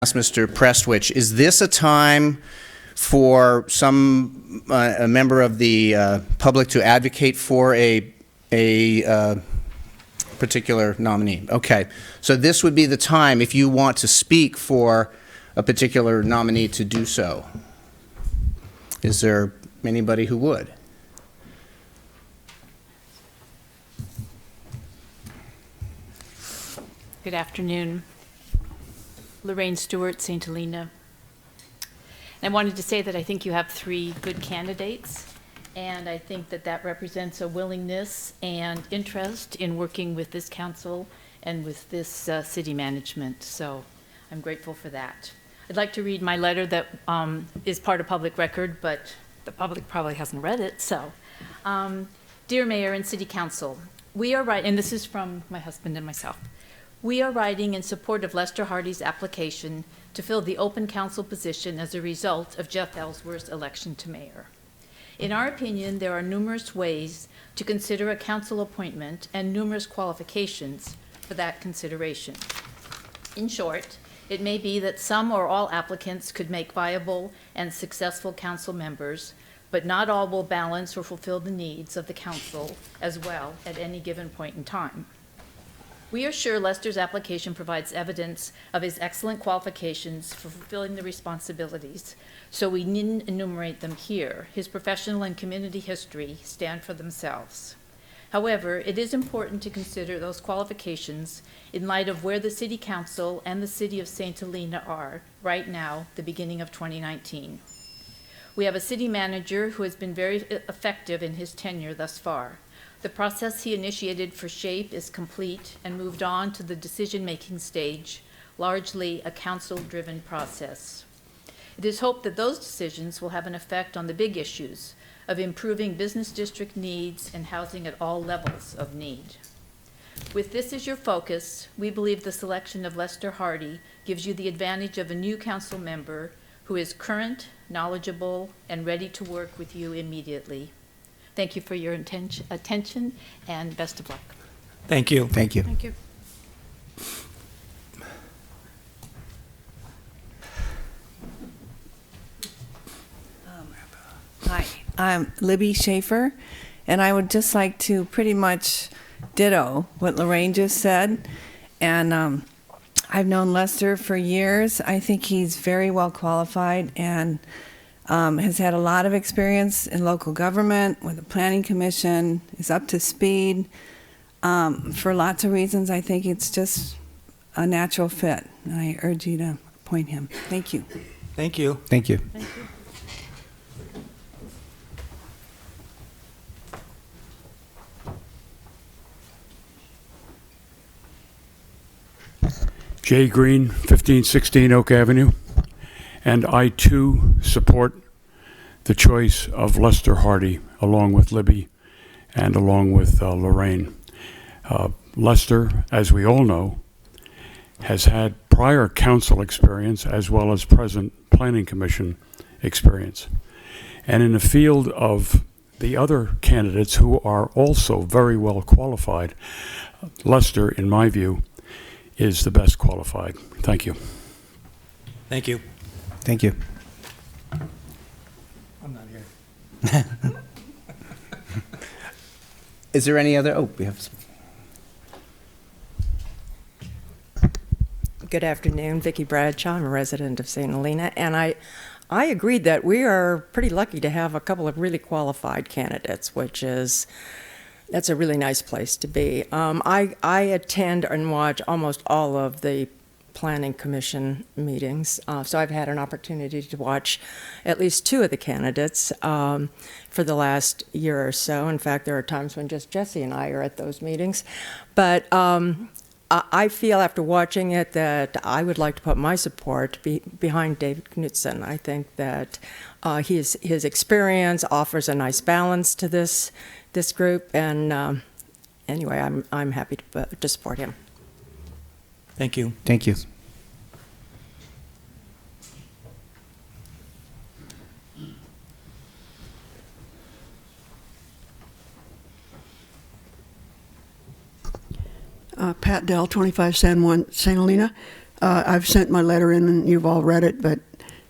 ask Mr. Prestwich, is this a time for some a member of the public to advocate for a particular nominee? Okay, so this would be the time if you want to speak for a particular nominee to do so. Is there anybody who would? Good afternoon. Lorraine Stewart, St. Helena. And I wanted to say that I think you have three good candidates, and I think that that represents a willingness and interest in working with this council and with this city management. So I'm grateful for that. I'd like to read my letter that is part of public record, but the public probably hasn't read it. So, Dear Mayor and City Council, we are writing, and this is from my husband and myself. We are writing in support of Lester Hardy's application to fill the open council position as a result of Jeff Ellsworth's election to mayor. In our opinion, there are numerous ways to consider a council appointment and numerous qualifications for that consideration. In short, it may be that some or all applicants could make viable and successful council members, but not all will balance or fulfill the needs of the council as well at any given point in time. We are sure Lester's application provides evidence of his excellent qualifications for fulfilling the responsibilities, so we needn't enumerate them here. His professional and community history stand for themselves. However, it is important to consider those qualifications in light of where the City Council and the City of St. Helena are right now, the beginning of 2019. We have a city manager who has been very effective in his tenure thus far. The process he initiated for SHAPE is complete and moved on to the decision-making stage, largely a council-driven process. It is hoped that those decisions will have an effect on the big issues of improving business district needs and housing at all levels of need. With this as your focus, we believe the selection of Lester Hardy gives you the advantage of a new council member who is current, knowledgeable, and ready to work with you immediately. Thank you for your attention, and best of luck. Thank you. Thank you. Thank you. Hi, I'm Libby Schaefer, and I would just like to pretty much ditto what Lorraine just said. And I've known Lester for years. I think he's very well qualified and has had a lot of experience in local government with the Planning Commission, is up to speed. For lots of reasons, I think it's just a natural fit, and I urge you to appoint him. Thank you. Thank you. Thank you. Thank you. Jay Green, 1516 Oak Avenue, and I too support the choice of Lester Hardy along with Libby and along with Lorraine. Lester, as we all know, has had prior council experience as well as present Planning Commission experience. And in the field of the other candidates who are also very well qualified, Lester, in my view, is the best qualified. Thank you. Thank you. Thank you. I'm not here. Is there any other? Oh, we have some. Good afternoon, Vicki Bradshaw. I'm a resident of St. Helena, and I agreed that we are pretty lucky to have a couple of really qualified candidates, that's a really nice place to be. I attend and watch almost all of the Planning Commission meetings, so I've had an opportunity to watch at least two of the candidates for the last year or so. In fact, there are times when just Jesse and I are at those meetings. But I feel after watching it that I would like to put my support behind David Knutson. I think that his experience offers a nice balance to this group, and anyway, I'm happy to support him. Thank you. Thank you. Pat Dell, 25 San Juan, St. Helena. I've sent my letter in, and you've all read it, but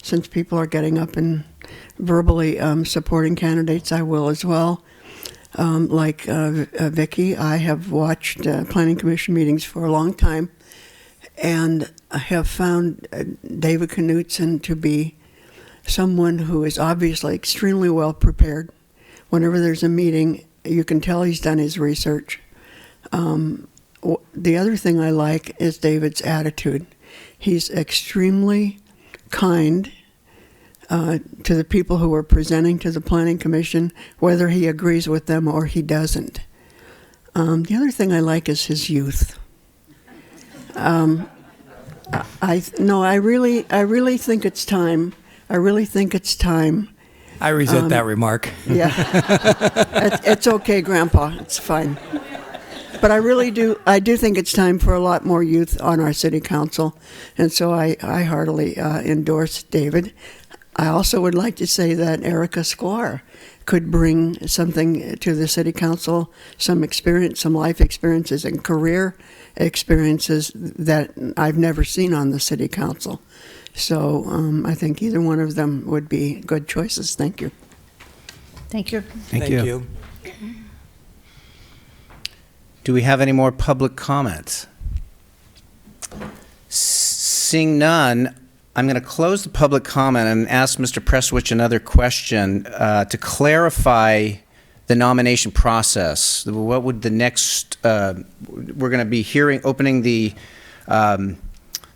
since people are getting up and verbally supporting candidates, I will as well. Like Vicki, I have watched Planning Commission meetings for a long time, and I have found David Knutson to be someone who is obviously extremely well prepared. Whenever there's a meeting, you can tell he's done his research. The other thing I like is David's attitude. He's extremely kind to the people who are presenting to the Planning Commission, whether he agrees with them or he doesn't. The other thing I like is his youth. I really think it's time. I really think it's time. I resent that remark. Yeah, it's okay, Grandpa. It's fine. But I really do. I do think it's time for a lot more youth on our city council, and so I heartily endorse David. I also would like to say that Erica Sklar could bring something to the city council, some experience, some life experiences and career experiences that I've never seen on the city council. So I think either one of them would be good choices. Thank you. Thank you. Thank you. Do we have any more public comments? Seeing none, I'm going to close the public comment and ask Mr. Prestwich another question to clarify the nomination process. What would the next? We're going to be opening the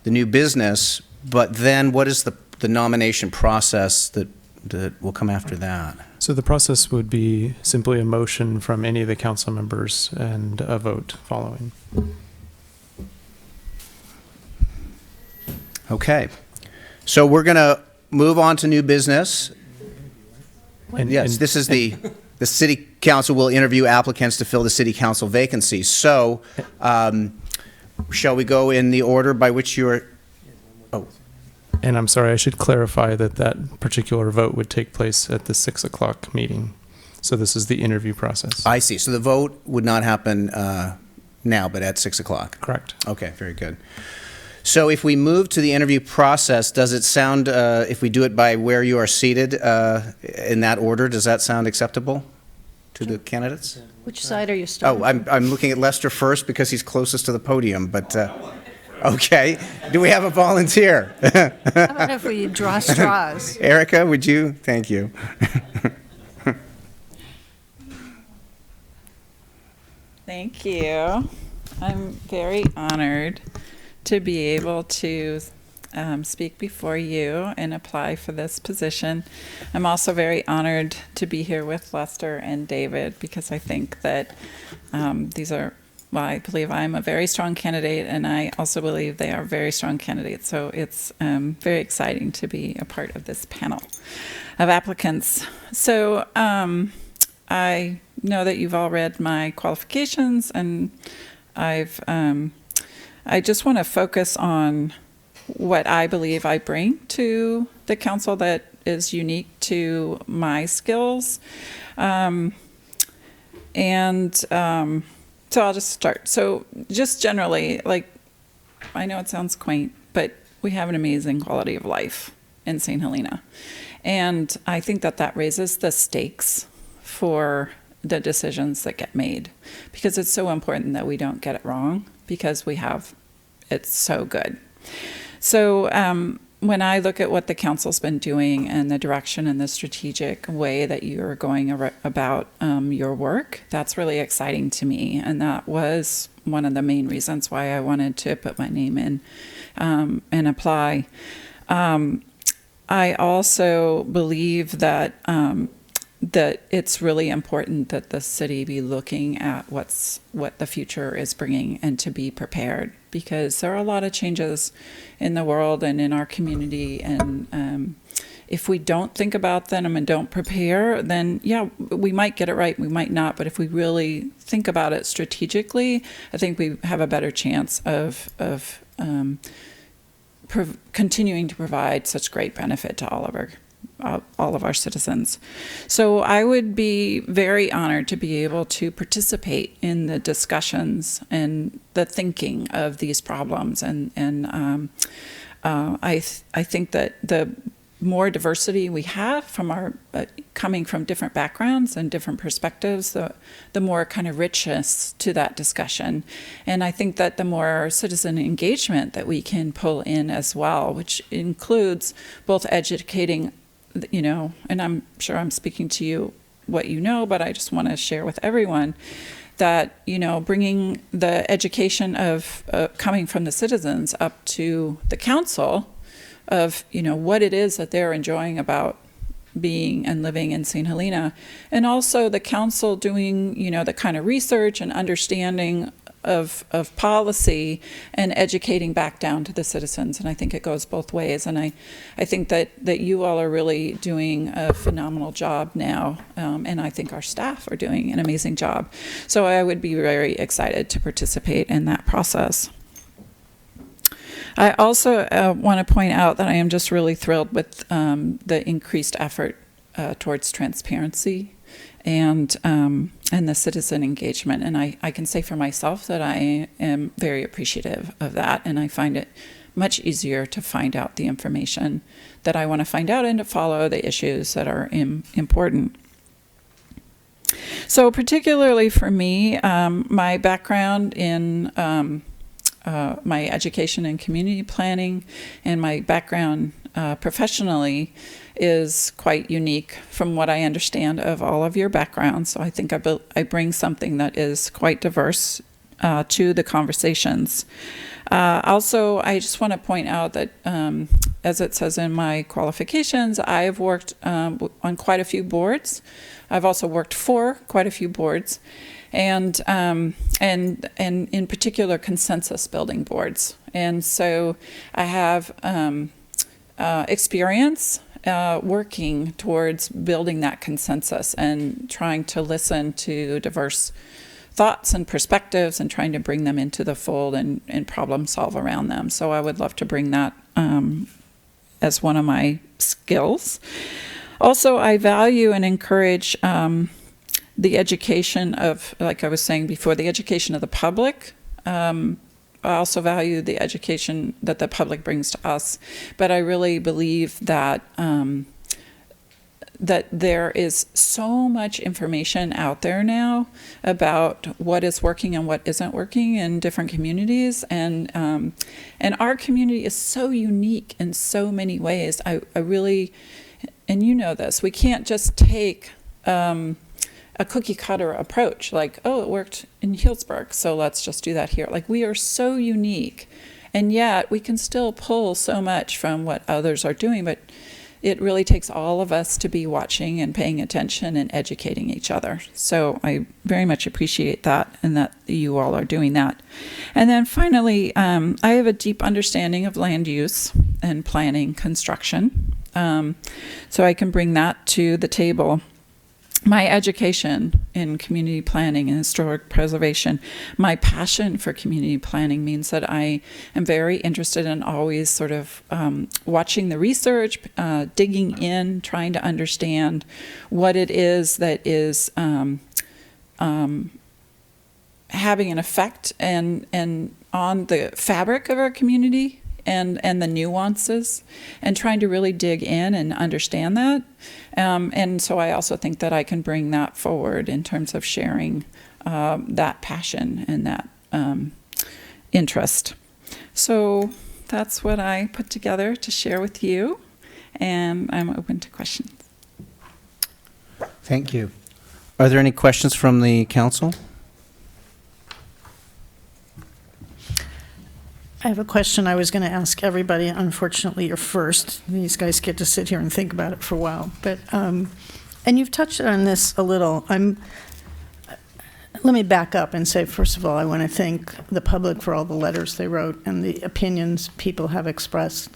new business, but then what is the nomination process that will come after that? So the process would be simply a motion from any of the council members and a vote following. Okay. So we're going to move on to new business. Yes, this is the city council will interview applicants to fill the city council vacancies. So shall we go in the order by which you're... Oh. And I'm sorry, I should clarify that that particular vote would take place at the 6 o'clock meeting. So this is the interview process. I see. So the vote would not happen now, but at 6 o'clock. Correct. Okay, very good. So if we move to the interview process, does it sound, if we do it by where you are seated in that order, does that sound acceptable to the candidates? Which side are you starting? Oh, I'm looking at Lester first because he's closest to the podium, but okay. Do we have a volunteer? How about if we draw straws? Erica, would you? Thank you. Thank you. I'm very honored to be able to speak before you and apply for this position. I'm also very honored to be here with Lester and David because I think that I believe I'm a very strong candidate, and I also believe they are very strong candidates. So it's very exciting to be a part of this panel of applicants. So I know that you've all read my qualifications, and I just want to focus on what I believe I bring to the council that is unique to my skills. So I'll just start. So just generally, I know it sounds quaint, but we have an amazing quality of life in St. Helena. And I think that raises the stakes for the decisions that get made, because it's so important that we don't get it wrong, because it's so good. So when I look at what the council's been doing and the direction and the strategic way that you're going about your work, that's really exciting to me. And that was one of the main reasons why I wanted to put my name in and apply. I also believe that that it's really important that the city be looking at what the future is bringing and to be prepared, because there are a lot of changes in the world and in our community, and if we don't think about them and don't prepare, then we might get it right, we might not, but if we really think about it strategically, I think we have a better chance of continuing to provide such great benefit to all of all of our citizens. So I would be very honored to be able to participate in the discussions and the thinking of these problems. I think that the more diversity we have from our coming from different backgrounds and different perspectives, the more kind of richness to that discussion. And I think that the more citizen engagement that we can pull in as well, which includes both educating, and I'm sure I'm speaking to you what you know, but I just want to share with everyone that, bringing the education of coming from the citizens up to the council of, what it is that they're enjoying about being and living in St. Helena, and also the council doing, the kind of research and understanding of policy and educating back down to the citizens. And I think it goes both ways. And I think that you all are really doing a phenomenal job now. And I think our staff are doing an amazing job. So I would be very excited to participate in that process. I also want to point out that I am just really thrilled with the increased effort towards transparency and the citizen engagement. And I can say for myself that I am very appreciative of that, and I find it much easier to find out the information that I want to find out and to follow the issues that are important. So particularly for me, my background in my education in community planning and my background professionally is quite unique from what I understand of all of your backgrounds. So I think I bring something that is quite diverse to the conversations. Also, I just want to point out that, as it says in my qualifications, I've worked on quite a few boards. I've also worked for quite a few boards, and in particular consensus building boards. And so I have experience working towards building that consensus and trying to listen to diverse thoughts and perspectives and trying to bring them into the fold and problem solve around them. So I would love to bring that as one of my skills. Also, I value and encourage the education of, like I was saying before, the education of the public. I also value the education that the public brings to us, but I really believe that that there is so much information out there now about what is working and what isn't working in different communities, and our community is so unique in so many ways. I really, and you know this, we can't just take a cookie cutter approach, like, oh, it worked in Healdsburg, so let's just do that here. Like, we are so unique, and yet we can still pull so much from what others are doing, but it really takes all of us to be watching and paying attention and educating each other. So I very much appreciate that, and that you all are doing that. And then finally, I have a deep understanding of land use and planning construction, so I can bring that to the table. My education in community planning and historic preservation, my passion for community planning means that I am very interested in always sort of watching the research, digging in, trying to understand what it is that is having an effect and on the fabric of our community and the nuances, and trying to really dig in and understand that. And so I also think that I can bring that forward in terms of sharing that passion and that interest. So that's what I put together to share with you, and I'm open to questions. Thank you. Are there any questions from the council? I have a question I was going to ask everybody. Unfortunately, you're first. These guys get to sit here and think about it for a while. But and you've touched on this a little. Let me back up and say, first of all, I want to thank the public for all the letters they wrote and the opinions people have expressed.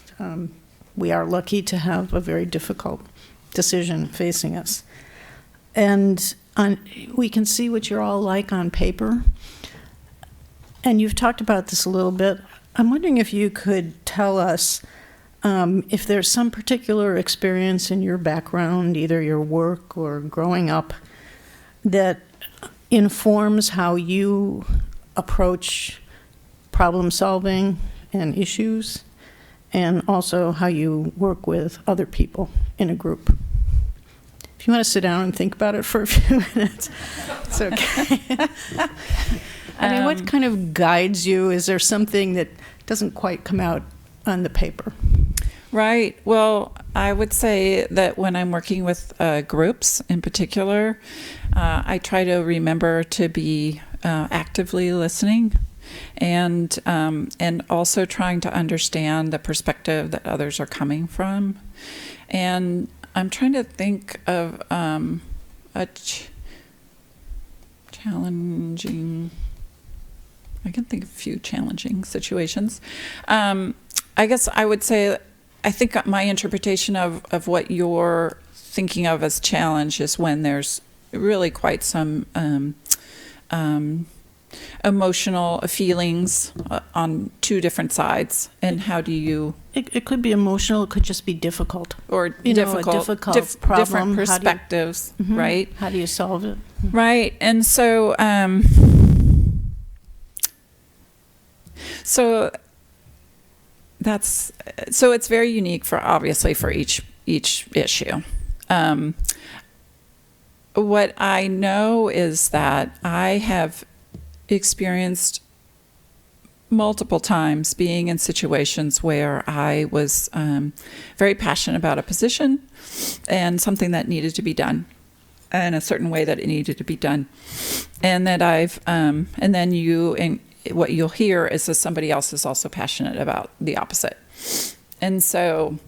We are lucky to have a very difficult decision facing us. And we can see what you're all like on paper. And you've talked about this a little bit. I'm wondering if you could tell us if there's some particular experience in your background, either your work or growing up, that informs how you approach problem solving and issues, and also how you work with other people in a group. If you want to sit down and think about it for a few minutes, it's okay. I mean, what kind of guides you? Is there something that doesn't quite come out on the paper? Right. Well, I would say that when I'm working with groups in particular, I try to remember to be actively listening, and also trying to understand the perspective that others are coming from. And I'm trying to think of a challenging. I can think of a few challenging situations. I guess I would say, I think my interpretation of what you're thinking of as challenge is when there's really quite some emotional feelings on two different sides, and how do you? It could be emotional. It could just be difficult, or a difficult problem. Different perspectives, right? How do you solve it? Right, and so it's very unique obviously for each issue. What I know is that I have experienced multiple times being in situations where I was very passionate about a position and something that needed to be done in a certain way that it needed to be done, and that and then what you'll hear is that somebody else is also passionate about the opposite. And so,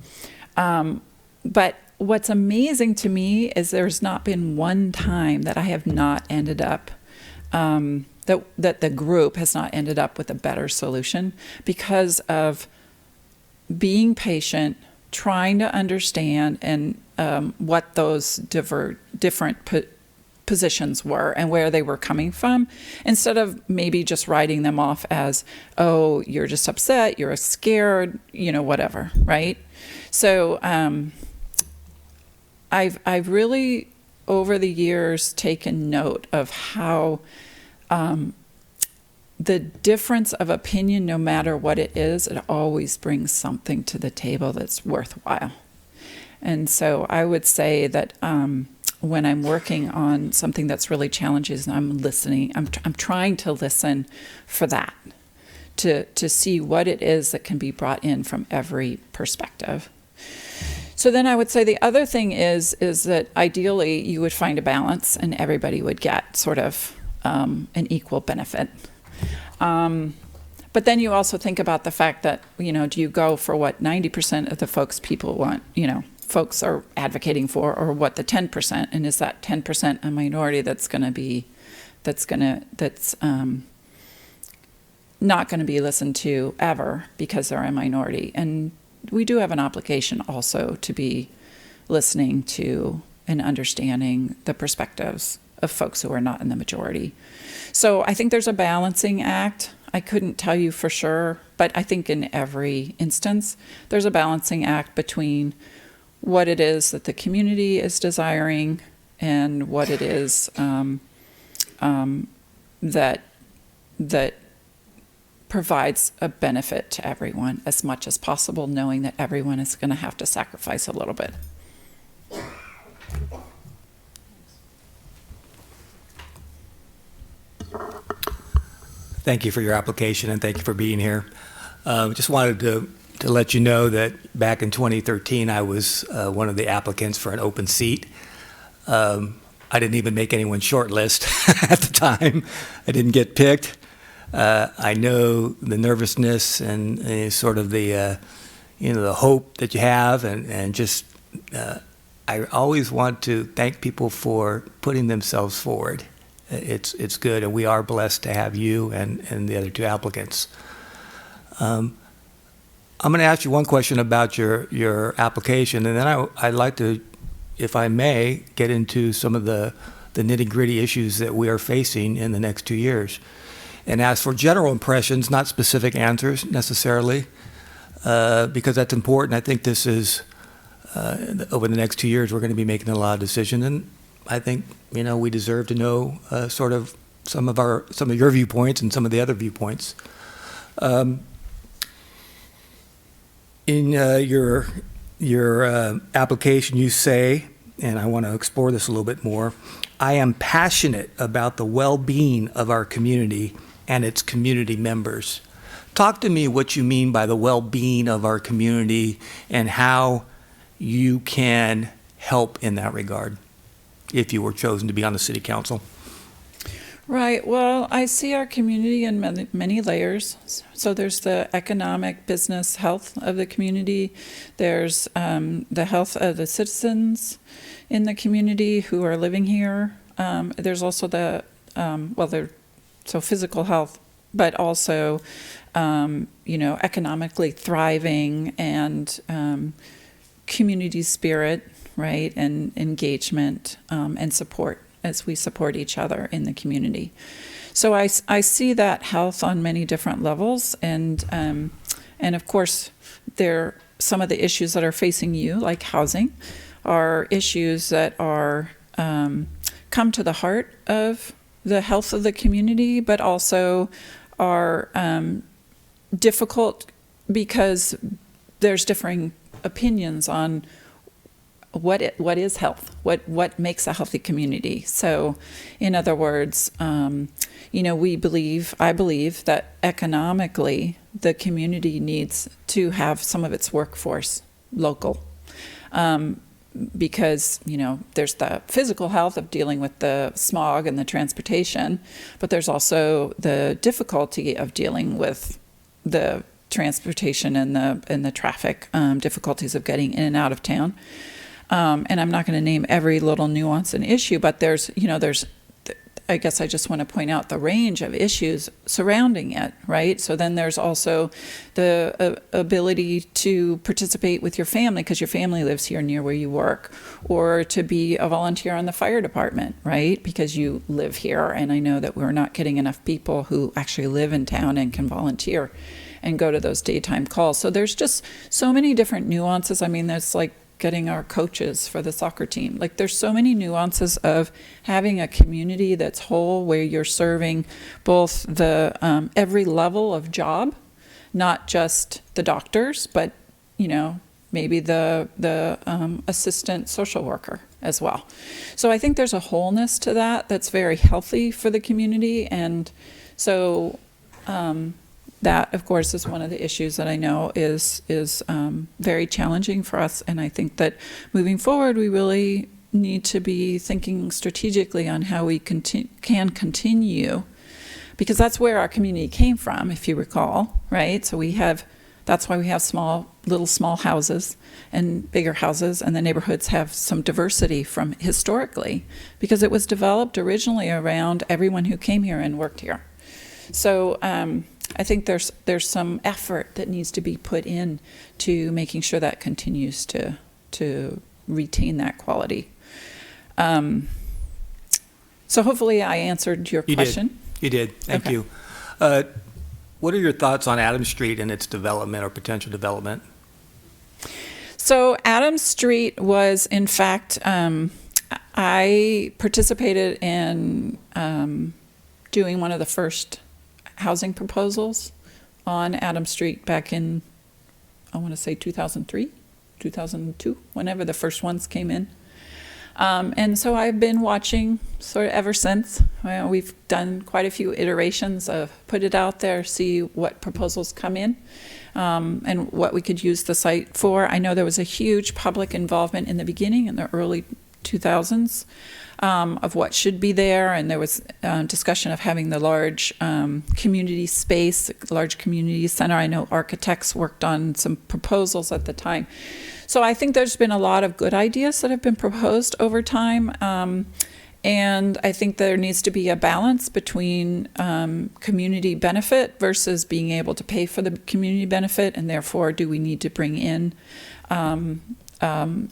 but what's amazing to me is there's not been one time that I have not ended up, that the group has not ended up with a better solution, because of being patient, trying to understand and what those different positions were and where they were coming from, instead of maybe just writing them off as, oh, you're just upset, you're scared, whatever, right? So I've really over the years taken note of how the difference of opinion, no matter what it is, it always brings something to the table that's worthwhile. And so I would say that when I'm working on something that's really challenging, I'm listening. I'm trying to listen for that, to see what it is that can be brought in from every perspective. So then I would say the other thing is that ideally you would find a balance and everybody would get sort of an equal benefit. But then you also think about the fact that, do you go for what 90% of the people want, folks are advocating for, or what the 10%, and is that 10% a minority that's not going to be listened to ever because they're a minority. And we do have an obligation also to be listening to and understanding the perspectives of folks who are not in the majority. So I think there's a balancing act. I couldn't tell you for sure, but I think in every instance there's a balancing act between what it is that the community is desiring and what it is that provides a benefit to everyone as much as possible, knowing that everyone is going to have to sacrifice a little bit. Thank you for your application and thank you for being here. Just wanted to let you know that back in 2013, I was one of the applicants for an open seat. I didn't even make anyone's short list at the time. I didn't get picked. I know the nervousness and sort of the hope that you have, and just I always want to thank people for putting themselves forward. It's good, and we are blessed to have you and the other two applicants. I'm going to ask you one question about your application, and then I'd like to, if I may, get into some of the nitty-gritty issues that we are facing in the next 2 years. And ask for general impressions, not specific answers necessarily. because that's important. I think this is, over the next 2 years, we're going to be making a lot of decisions, and I think, we deserve to know sort of some of your viewpoints and some of the other viewpoints. In your application, you say, and I want to explore this a little bit more, I am passionate about the well-being of our community and its community members. Talk to me what you mean by the well-being of our community and how you can help in that regard if you were chosen to be on the city council. Right. Well, I see our community in many layers. So there's the economic, business, health of the community. There's the health of the citizens in the community who are living here. There's also the, so physical health, but also, economically thriving and community spirit, right, and engagement and support as we support each other in the community. So I see that health on many different levels, and of course, some of the issues that are facing you, like housing, are issues that are come to the heart of the health of the community, but also are difficult because there's differing opinions on what is health, what makes a healthy community. So, in other words, I believe that economically the community needs to have some of its workforce local. Because, there's the physical health of dealing with the smog and the transportation, but there's also the difficulty of dealing with the transportation and the traffic difficulties of getting in and out of town. And I'm not going to name every little nuance and issue, but I guess I just want to point out the range of issues surrounding it, right? So then there's also the ability to participate with your family because your family lives here near where you work, or to be a volunteer on the fire department, right? Because you live here, and I know that we're not getting enough people who actually live in town and can volunteer and go to those daytime calls. So there's just so many different nuances. I mean, there's like getting our coaches for the soccer team. Like there's so many nuances of having a community that's whole, where you're serving both the every level of job, not just the doctors, but maybe the assistant social worker as well. So I think there's a wholeness to that that's very healthy for the community, and so that, of course, is one of the issues that I know is very challenging for us. And I think that moving forward, we really need to be thinking strategically on how we can continue, because that's where our community came from, if you recall, right? So that's why we have small houses and bigger houses, and the neighborhoods have some diversity from historically, because it was developed originally around everyone who came here and worked here. So I think there's some effort that needs to be put in to making sure that continues to retain that quality. So hopefully I answered your question. You did. Thank Okay. you. What are your thoughts on Adams Street and its development or potential development? So Adams Street was, in fact, I participated in doing one of the first housing proposals on Adams Street back in, I want to say 2003, 2002, whenever the first ones came in. And so I've been watching sort of ever since. We've done quite a few iterations of put it out there, see what proposals come in, and what we could use the site for. I know there was a huge public involvement in the beginning, in the early 2000s, of what should be there, and there was discussion of having the large community space, large community center. I know architects worked on some proposals at the time. So I think there's been a lot of good ideas that have been proposed over time, and I think there needs to be a balance between community benefit versus being able to pay for the community benefit, and therefore do we need to bring in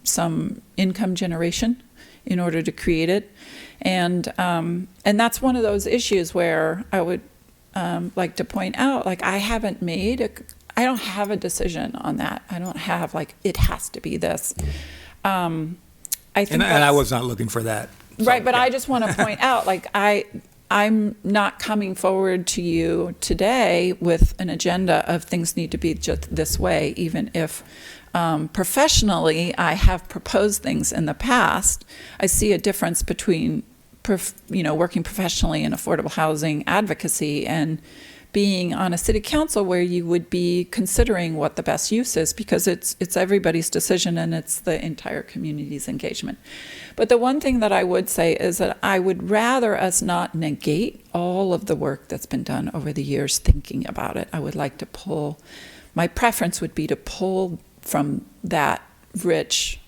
some income generation in order to create it. And that's one of those issues where I would like to point out, like I haven't made I don't have a decision on that. I don't have like, it has to be this. I think And I that's- was not looking for that. So, Right, but yeah. I just want to point out, like, I'm not coming forward to you today with an agenda of things need to be just this way, even if professionally I have proposed things in the past. I see a difference between, working professionally in affordable housing advocacy and being on a city council where you would be considering what the best use is, because it's everybody's decision and it's the entire community's engagement. But the one thing that I would say is that I would rather us not negate all of the work that's been done over the years thinking about it. I would like to pull, my preference would be to pull from that rich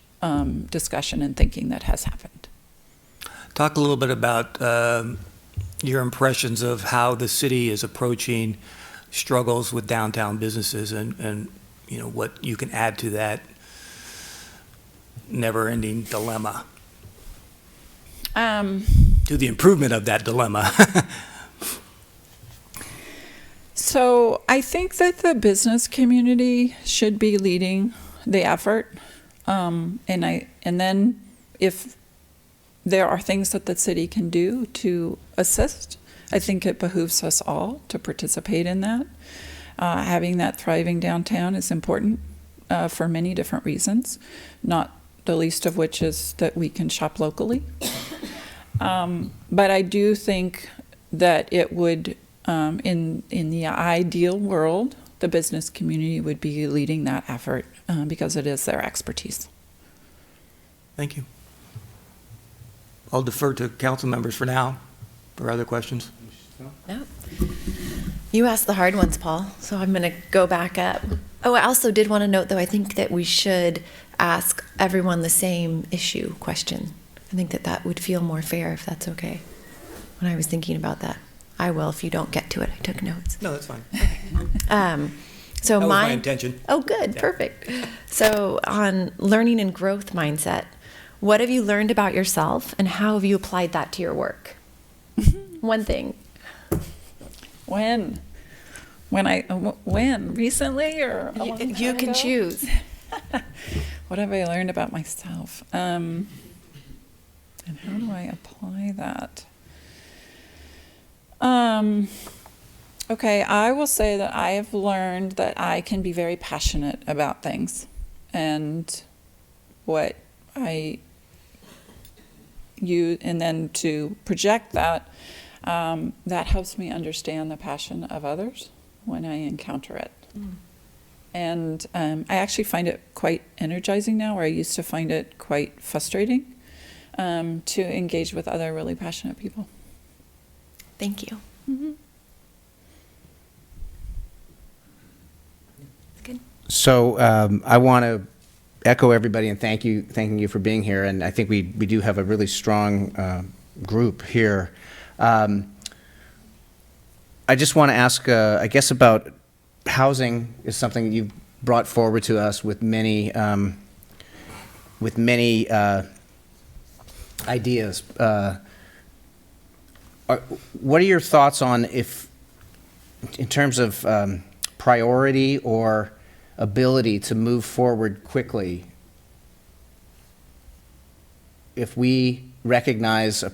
discussion and thinking that has happened. Talk a little bit about your impressions of how the city is approaching struggles with downtown businesses and what you can add to that never-ending dilemma, to the improvement of that dilemma. So I think that the business community should be leading the effort. And then if there are things that the city can do to assist, I think it behooves us all to participate in that. Having that thriving downtown is important for many different reasons, not the least of which is that we can shop locally. But I do think that it would, in the ideal world, the business community would be leading that effort because it is their expertise. Thank you. I'll defer to council members for now for other questions. No. You asked the hard ones, Paul, so I'm going to go back up. Oh, I also did want to note, though, I think that we should ask everyone the same issue question. I think that would feel more fair, if that's okay, when I was thinking about that. I will if you don't get to it. I took notes. No, that's fine. So That was my intention. Oh, good. Yeah. Perfect. So on learning and growth mindset, what have you learned about yourself and how have you applied that to your work? One thing. When recently or a long You time can ago? choose. What have I learned about myself? And how do I apply that? Okay, I will say that I have learned that I can be very passionate about things, and what I use, and then to project that, that helps me understand the passion of others when I encounter it. And I actually find it quite energizing now, where I used to find it quite frustrating to engage with other really passionate people. Thank you. Mm-hmm. Good. So I want to echo everybody and thanking you for being here. And I think we do have a really strong group here. I just want to ask, I guess, about housing is something you've brought forward to us with many ideas. What are your thoughts on in terms of priority or ability to move forward quickly, if we recognize a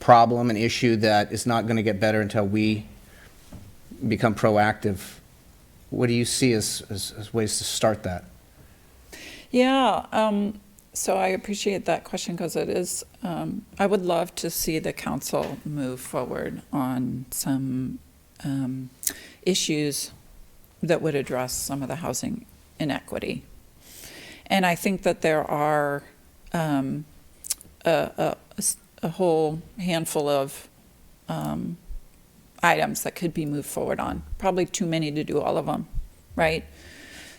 problem, an issue that is not going to get better until we become proactive? What do you see as ways to start that? Yeah, so I appreciate that question, because it is, I would love to see the council move forward on some issues that would address some of the housing inequity. And I think that there are a whole handful of items that could be moved forward on. Probably too many to do all of them, right?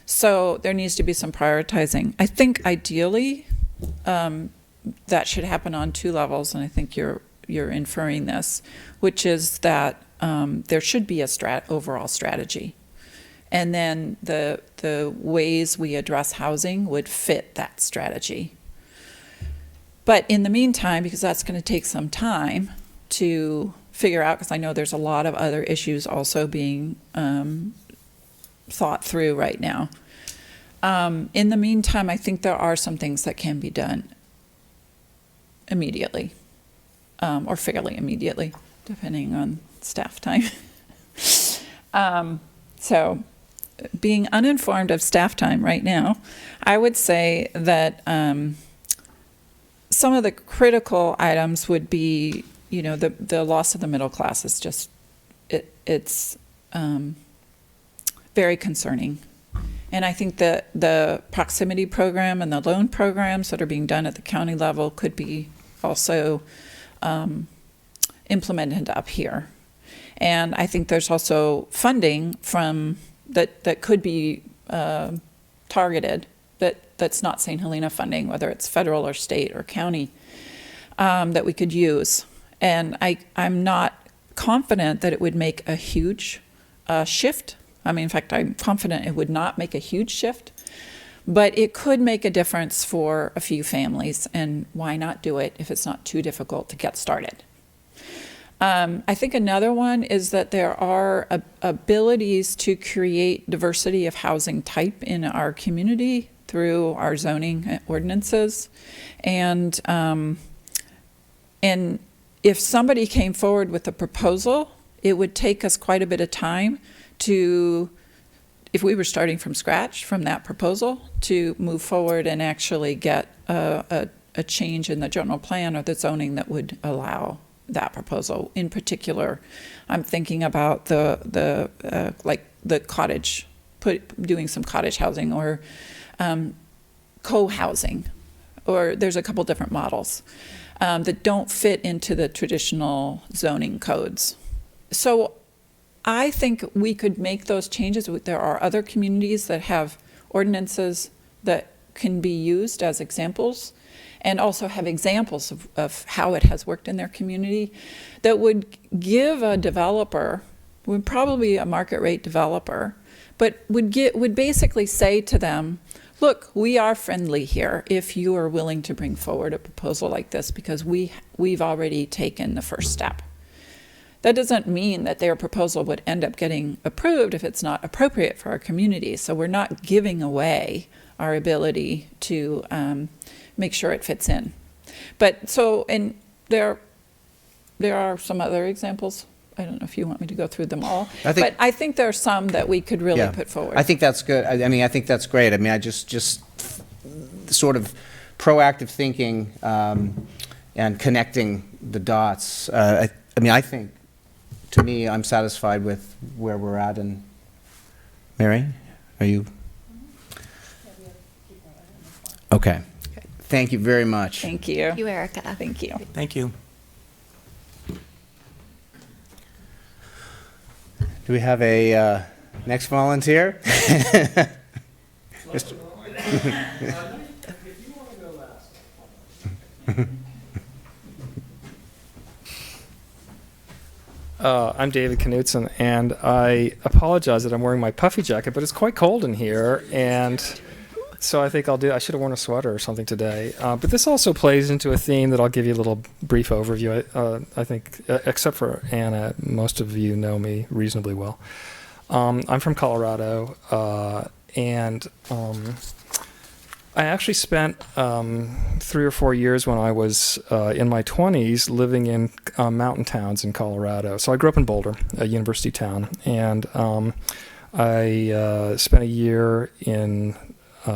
So there needs to be some prioritizing. I think ideally that should happen on two levels, and I think you're inferring this, which is that there should be a overall strategy. And then the ways we address housing would fit that strategy. But in the meantime, because that's going to take some time to figure out, because I know there's a lot of other issues also being thought through right now. In the meantime, I think there are some things that can be done immediately, or fairly immediately, depending on staff time. So, being uninformed of staff time right now, I would say that some of the critical items would be, the loss of the middle class is just, it's very concerning. And I think that the proximity program and the loan programs that are being done at the county level could be also implemented up here. And I think there's also funding from that could be targeted, that's not St. Helena funding, whether it's federal or state or county, that we could use. And I'm not confident that it would make a huge shift. I mean, in fact, I'm confident it would not make a huge shift, but it could make a difference for a few families, and why not do it if it's not too difficult to get started? I think another one is that there are abilities to create diversity of housing type in our community through our zoning ordinances. And if somebody came forward with a proposal, it would take us quite a bit of time to, if we were starting from scratch from that proposal, to move forward and actually get a change in the general plan or the zoning that would allow that proposal. In particular, I'm thinking about the cottage, doing some cottage housing or co-housing, or there's a couple different models that don't fit into the traditional zoning codes. So I think we could make those changes. There are other communities that have ordinances that can be used as examples, and also have examples of how it has worked in their community, that would give a developer, would probably a market rate developer, but would basically say to them, look, we are friendly here if you are willing to bring forward a proposal like this, because we've already taken the first step. That doesn't mean that their proposal would end up getting approved if it's not appropriate for our community. So we're not giving away our ability to make sure it fits in. But so, and there are some other examples. I don't know if you want me to go through them all, but I think there are some that we could really put forward. I think that's good. I mean, I think that's great. I mean, I just sort of proactive thinking and connecting the dots. I mean, I think, to me, I'm satisfied with where we're at. And Mary, are you? Okay. Thank you very much. Thank you. Thank you, Erica. Thank you. Thank you. Do we have a next volunteer? Mr. I'm David Knutson, and I apologize that I'm wearing my puffy jacket, but it's quite cold in here, and so I think I should have worn a sweater or something today. But this also plays into a theme that I'll give you a little brief overview. I think, except for Anna, most of you know me reasonably well. I'm from Colorado, and I actually spent 3 or 4 years when I was in my 20s living in mountain towns in Colorado. So I grew up in Boulder, a university town, and I spent a year in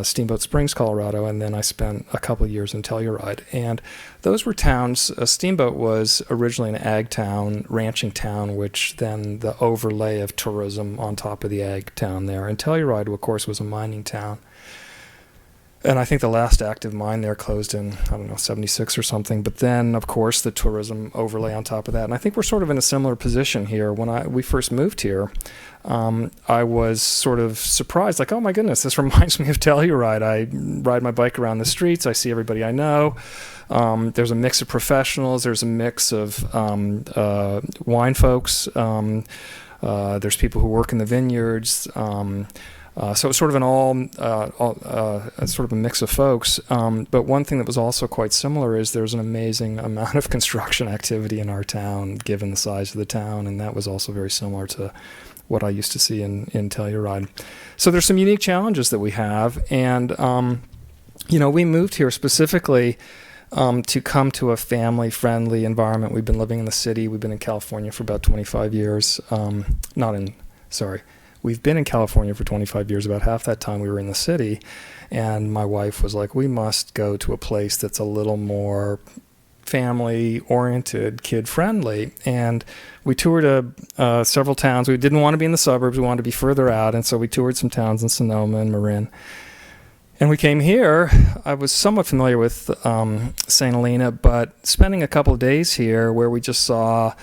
Steamboat Springs, Colorado, and then I spent a couple of years in Telluride. And those were towns. Steamboat was originally an ag town, ranching town, which then the overlay of tourism on top of the ag town there. And Telluride, of course, was a mining town. And I think the last active mine there closed in, 76 or something. But then, of course, the tourism overlay on top of that. And I think we're sort of in a similar position here. When we first moved here, I was sort of surprised, like, oh my goodness, this reminds me of Telluride. I ride my bike around the streets. I see everybody I know. There's a mix of professionals. There's a mix of wine folks. There's people who work in the vineyards. So it's sort of sort of a mix of folks. But one thing that was also quite similar is there's an amazing amount of construction activity in our town, given the size of the town, and that was also very similar to what I used to see in Telluride. So there's some unique challenges that we have, and we moved here specifically to come to a family-friendly environment. We've been living in the city. We've been in California for about 25 years. We've been in California for 25 years. About half that time we were in the city. And my wife was like, we must go to a place that's a little more family-oriented, kid-friendly. And we toured several towns. We didn't want to be in the suburbs. We wanted to be further out. And so we toured some towns in Sonoma and Marin. And we came here. I was somewhat familiar with St. Helena, but spending a couple of days here where we just saw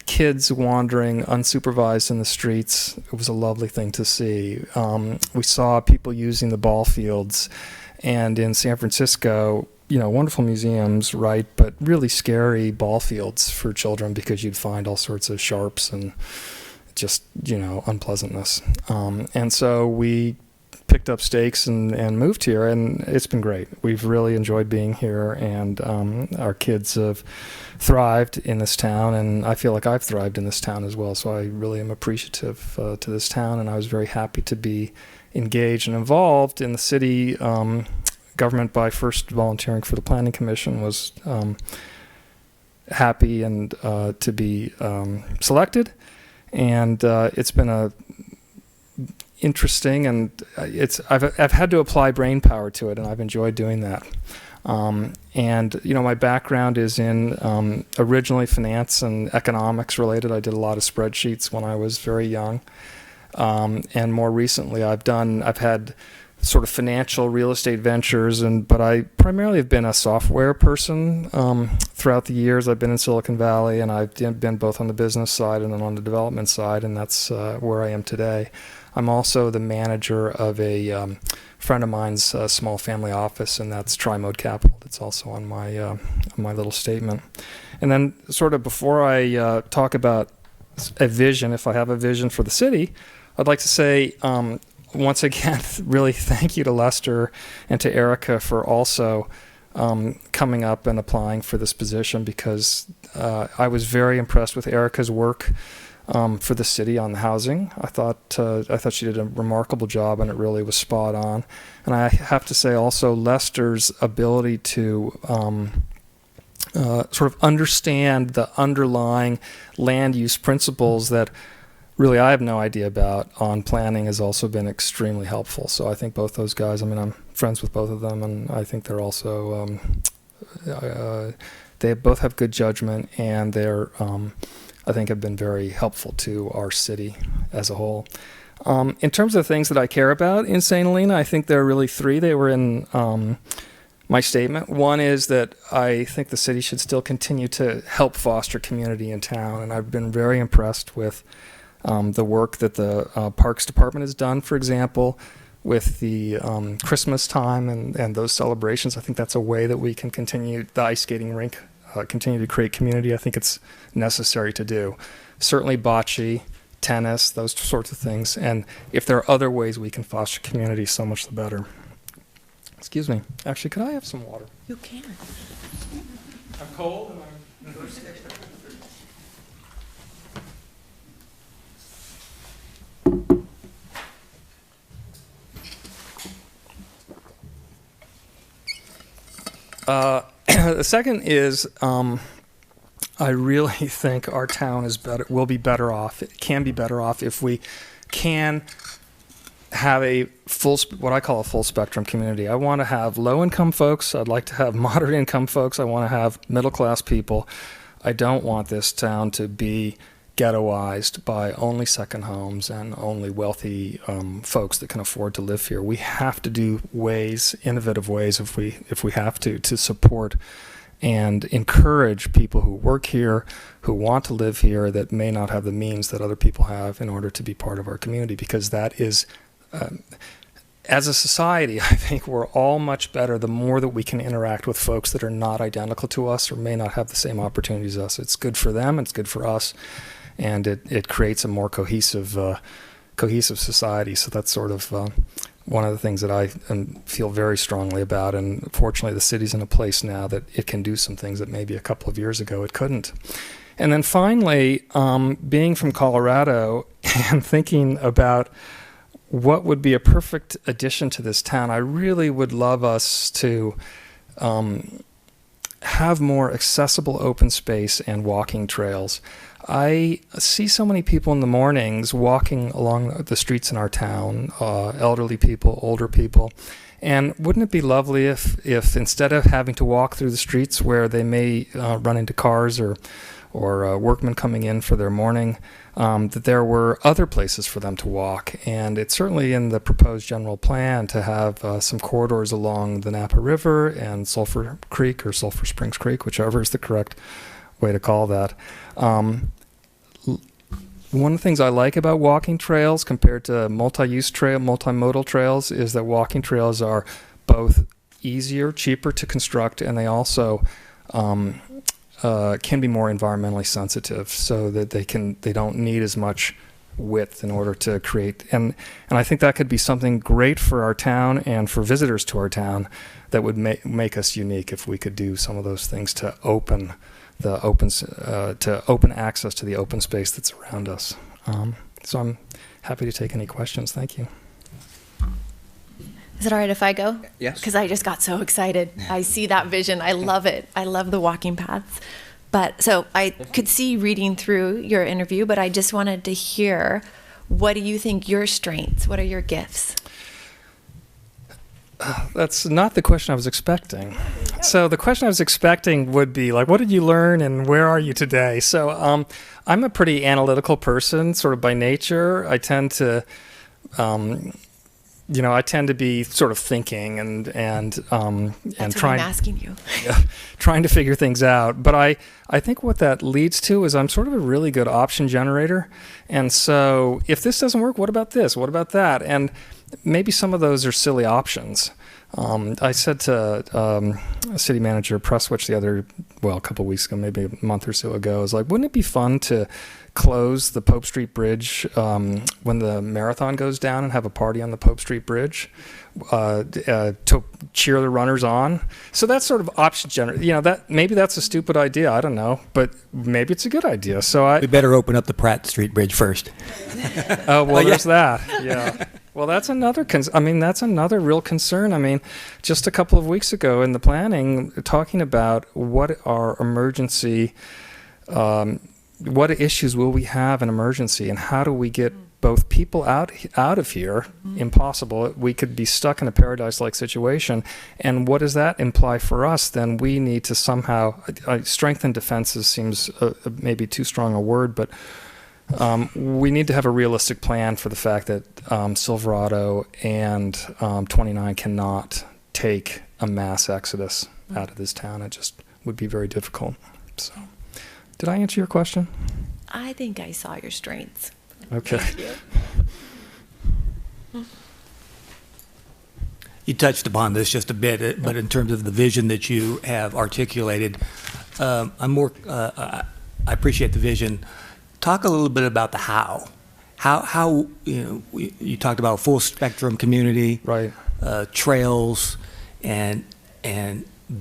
kids wandering unsupervised in the streets, it was a lovely thing to see. We saw people using the ball fields, and in San Francisco, wonderful museums, right, but really scary ball fields for children because you'd find all sorts of sharps and just, unpleasantness. And so we picked up stakes and moved here, and it's been great. We've really enjoyed being here, and our kids have thrived in this town, and I feel like I've thrived in this town as well. So I really am appreciative to this town, and I was very happy to be engaged and involved in the city government by first volunteering for the Planning Commission. Was happy and to be selected, and it's been a interesting, and I've had to apply brain power to it, and I've enjoyed doing that. And my background is in originally finance and economics related. I did a lot of spreadsheets when I was very young, and more recently I've had sort of financial real estate ventures, but I primarily have been a software person throughout the years. I've been in Silicon Valley, and I've been both on the business side and then on the development side, and that's where I am today. I'm also the manager of a friend of mine's small family office, and that's Tri-Mode Capital. That's also on my little statement. And then sort of before I talk about a vision, if I have a vision for the city, I'd like to say once again, really thank you to Lester and to Erica for also coming up and applying for this position, because I was very impressed with Erica's work for the city on the housing. I thought she did a remarkable job, and it really was spot on. And I have to say also Lester's ability to sort of understand the underlying land use principles that really I have no idea about on planning has also been extremely helpful. So I think both those guys, I'm friends with both of them, and I think they're also, they both have good judgment, and they're, I think, have been very helpful to our city as a whole. In terms of things that I care about in St. Helena, I think there are really three. They were in my statement. One is that I think the city should still continue to help foster community in town, and I've been very impressed with the work that the Parks Department has done, for example, with the Christmas time and those celebrations. I think that's a way that we can continue the ice skating rink, continue to create community. I think it's necessary to do. Certainly bocce, tennis, those sorts of things. And if there are other ways we can foster community, so much the better. Excuse me. Actually, could I have some water? You can. I'm cold and I'm thirsty. The second is, I really think our town will be better off. It can be better off if we can have what I call a full spectrum community. I want to have low income folks. I'd like to have moderate income folks. I want to have middle class people. I don't want this town to be ghettoized by only second homes and only wealthy folks that can afford to live here. We have to do innovative ways, if we have to support and encourage people who work here, who want to live here, that may not have the means that other people have in order to be part of our community, because that is, as a society, I think we're all much better the more that we can interact with folks that are not identical to us or may not have the same opportunities as us. It's good for them, it's good for us, and it creates a more cohesive society. So that's sort of one of the things that I feel very strongly about. And fortunately, the city's in a place now that it can do some things that maybe a couple of years ago it couldn't. And then finally, being from Colorado and thinking about what would be a perfect addition to this town, I really would love us to have more accessible open space and walking trails. I see so many people in the mornings walking along the streets in our town, elderly people, older people. And wouldn't it be lovely if instead of having to walk through the streets where they may run into cars or workmen coming in for their morning, that there were other places for them to walk. And it's certainly in the proposed general plan to have some corridors along the Napa River and Sulphur Creek or Sulphur Springs Creek, whichever is the correct way to call that. One of the things I like about walking trails compared to multimodal trails is that walking trails are both easier, cheaper to construct, and they also can be more environmentally sensitive, so that they don't need as much width in order to create. And I think that could be something great for our town and for visitors to our town that would make us unique if we could do some of those things to open access to the open space that's around us. So I'm happy to take any questions. Thank you. Is it all right if I go? Yes. Because I just got so excited. I see that vision. I love it. I love the walking paths. But so I could see reading through your interview, but I just wanted to hear, what do you think your strengths? What are your gifts? That's not the question I was expecting. So the question I was expecting would be like, what did you learn and where are you today? So I'm a pretty analytical person, sort of by nature. I tend to, be sort of thinking and That's trying. what I'm asking you. Trying to figure things out. But I think what that leads to is I'm sort of a really good option generator. And so if this doesn't work, what about this? What about that? And maybe some of those are silly options. I said to City Manager Presswich a couple of weeks ago, maybe a month or so ago, I was like, wouldn't it be fun to close the Pope Street Bridge when the marathon goes down and have a party on the Pope Street Bridge to cheer the runners on? So that's sort of option generator. That maybe that's a stupid idea. I don't know, but maybe it's a good idea. So We better open up the Pratt Street Bridge first. There's that. Yeah. Well, that's another that's another real concern. I mean, just a couple of weeks ago in the planning, talking about what are emergency, what issues will we have in emergency, and how do we get both people out of here? Impossible. We could be stuck in a paradise-like situation. And what does that imply for us? Then we need to somehow strengthen defenses. Seems maybe too strong a word, but. We need to have a realistic plan for the fact that Silverado and 29 cannot take a mass exodus out of this town. It just would be very difficult. So, did I answer your question? I think I saw your strengths. Okay. You touched upon this just a bit, but in terms of the vision that you have articulated, I appreciate the vision. Talk a little bit about the how. How you talked about a full spectrum community, right? Trails, and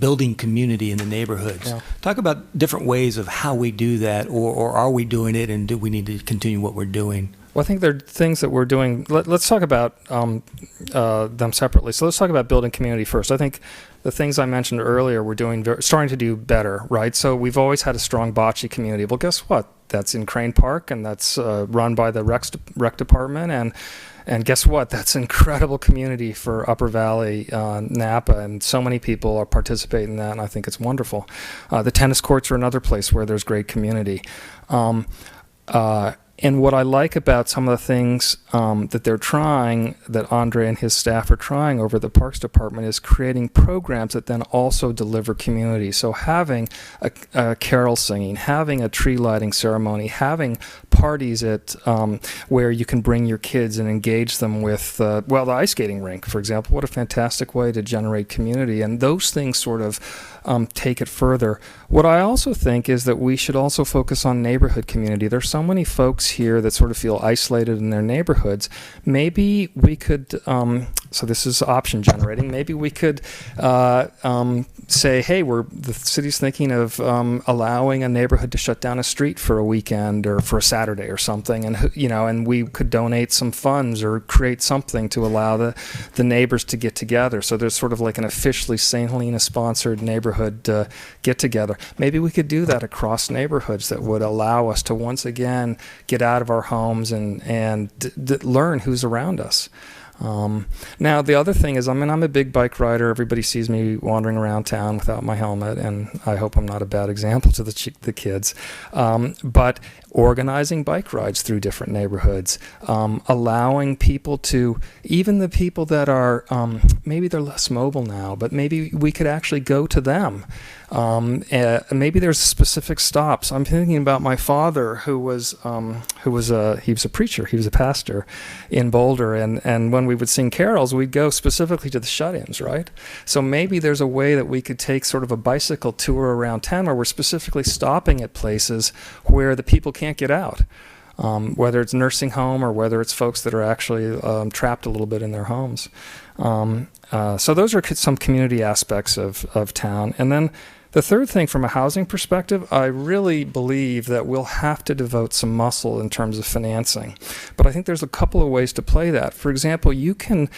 building community in the neighborhoods. Yeah. Talk about different ways of how we do that, or are we doing it, and do we need to continue what we're doing? Well, I think there are things that we're doing. Let's talk about them separately. So let's talk about building community first. I think the things I mentioned earlier we're starting to do better, right? So we've always had a strong bocce community. Well, guess what? That's in Crane Park, and that's run by the rec department. And guess what? That's an incredible community for Upper Valley, Napa, and so many people are participating in that, and I think it's wonderful. The tennis courts are another place where there's great community. And what I like about some of the things that they're trying, that Andre and his staff are trying over the Parks Department, is creating programs that then also deliver community. So having a carol singing, having a tree lighting ceremony, having parties at where you can bring your kids and engage them with, the ice skating rink, for example. What a fantastic way to generate community. And those things sort of take it further. What I also think is that we should also focus on neighborhood community. There's so many folks here that sort of feel isolated in their neighborhoods. Maybe we could So this is option generating. Maybe we could say, hey, the city's thinking of allowing a neighborhood to shut down a street for a weekend or for a Saturday or something, and and we could donate some funds or create something to allow the neighbors to get together. So there's sort of like an officially St. Helena sponsored neighborhood get together. Maybe we could do that across neighborhoods that would allow us to once again get out of our homes and learn who's around us. Now, the other thing is, I'm a big bike rider. Everybody sees me wandering around town without my helmet, and I hope I'm not a bad example to the kids. But organizing bike rides through different neighborhoods, allowing people to, even the people that are, maybe they're less mobile now, but maybe we could actually go to them. Maybe there's specific stops. I'm thinking about my father, he was a preacher, he was a pastor in Boulder, and when we would sing carols, we'd go specifically to the shut-ins, right? So maybe there's a way that we could take sort of a bicycle tour around town where we're specifically stopping at places where the people can't get out. Whether it's nursing home or whether it's folks that are actually trapped a little bit in their homes. So those are some community aspects of town. And then the third thing, from a housing perspective, I really believe that we'll have to devote some muscle in terms of financing. But I think there's a couple of ways to play that. For example, you can,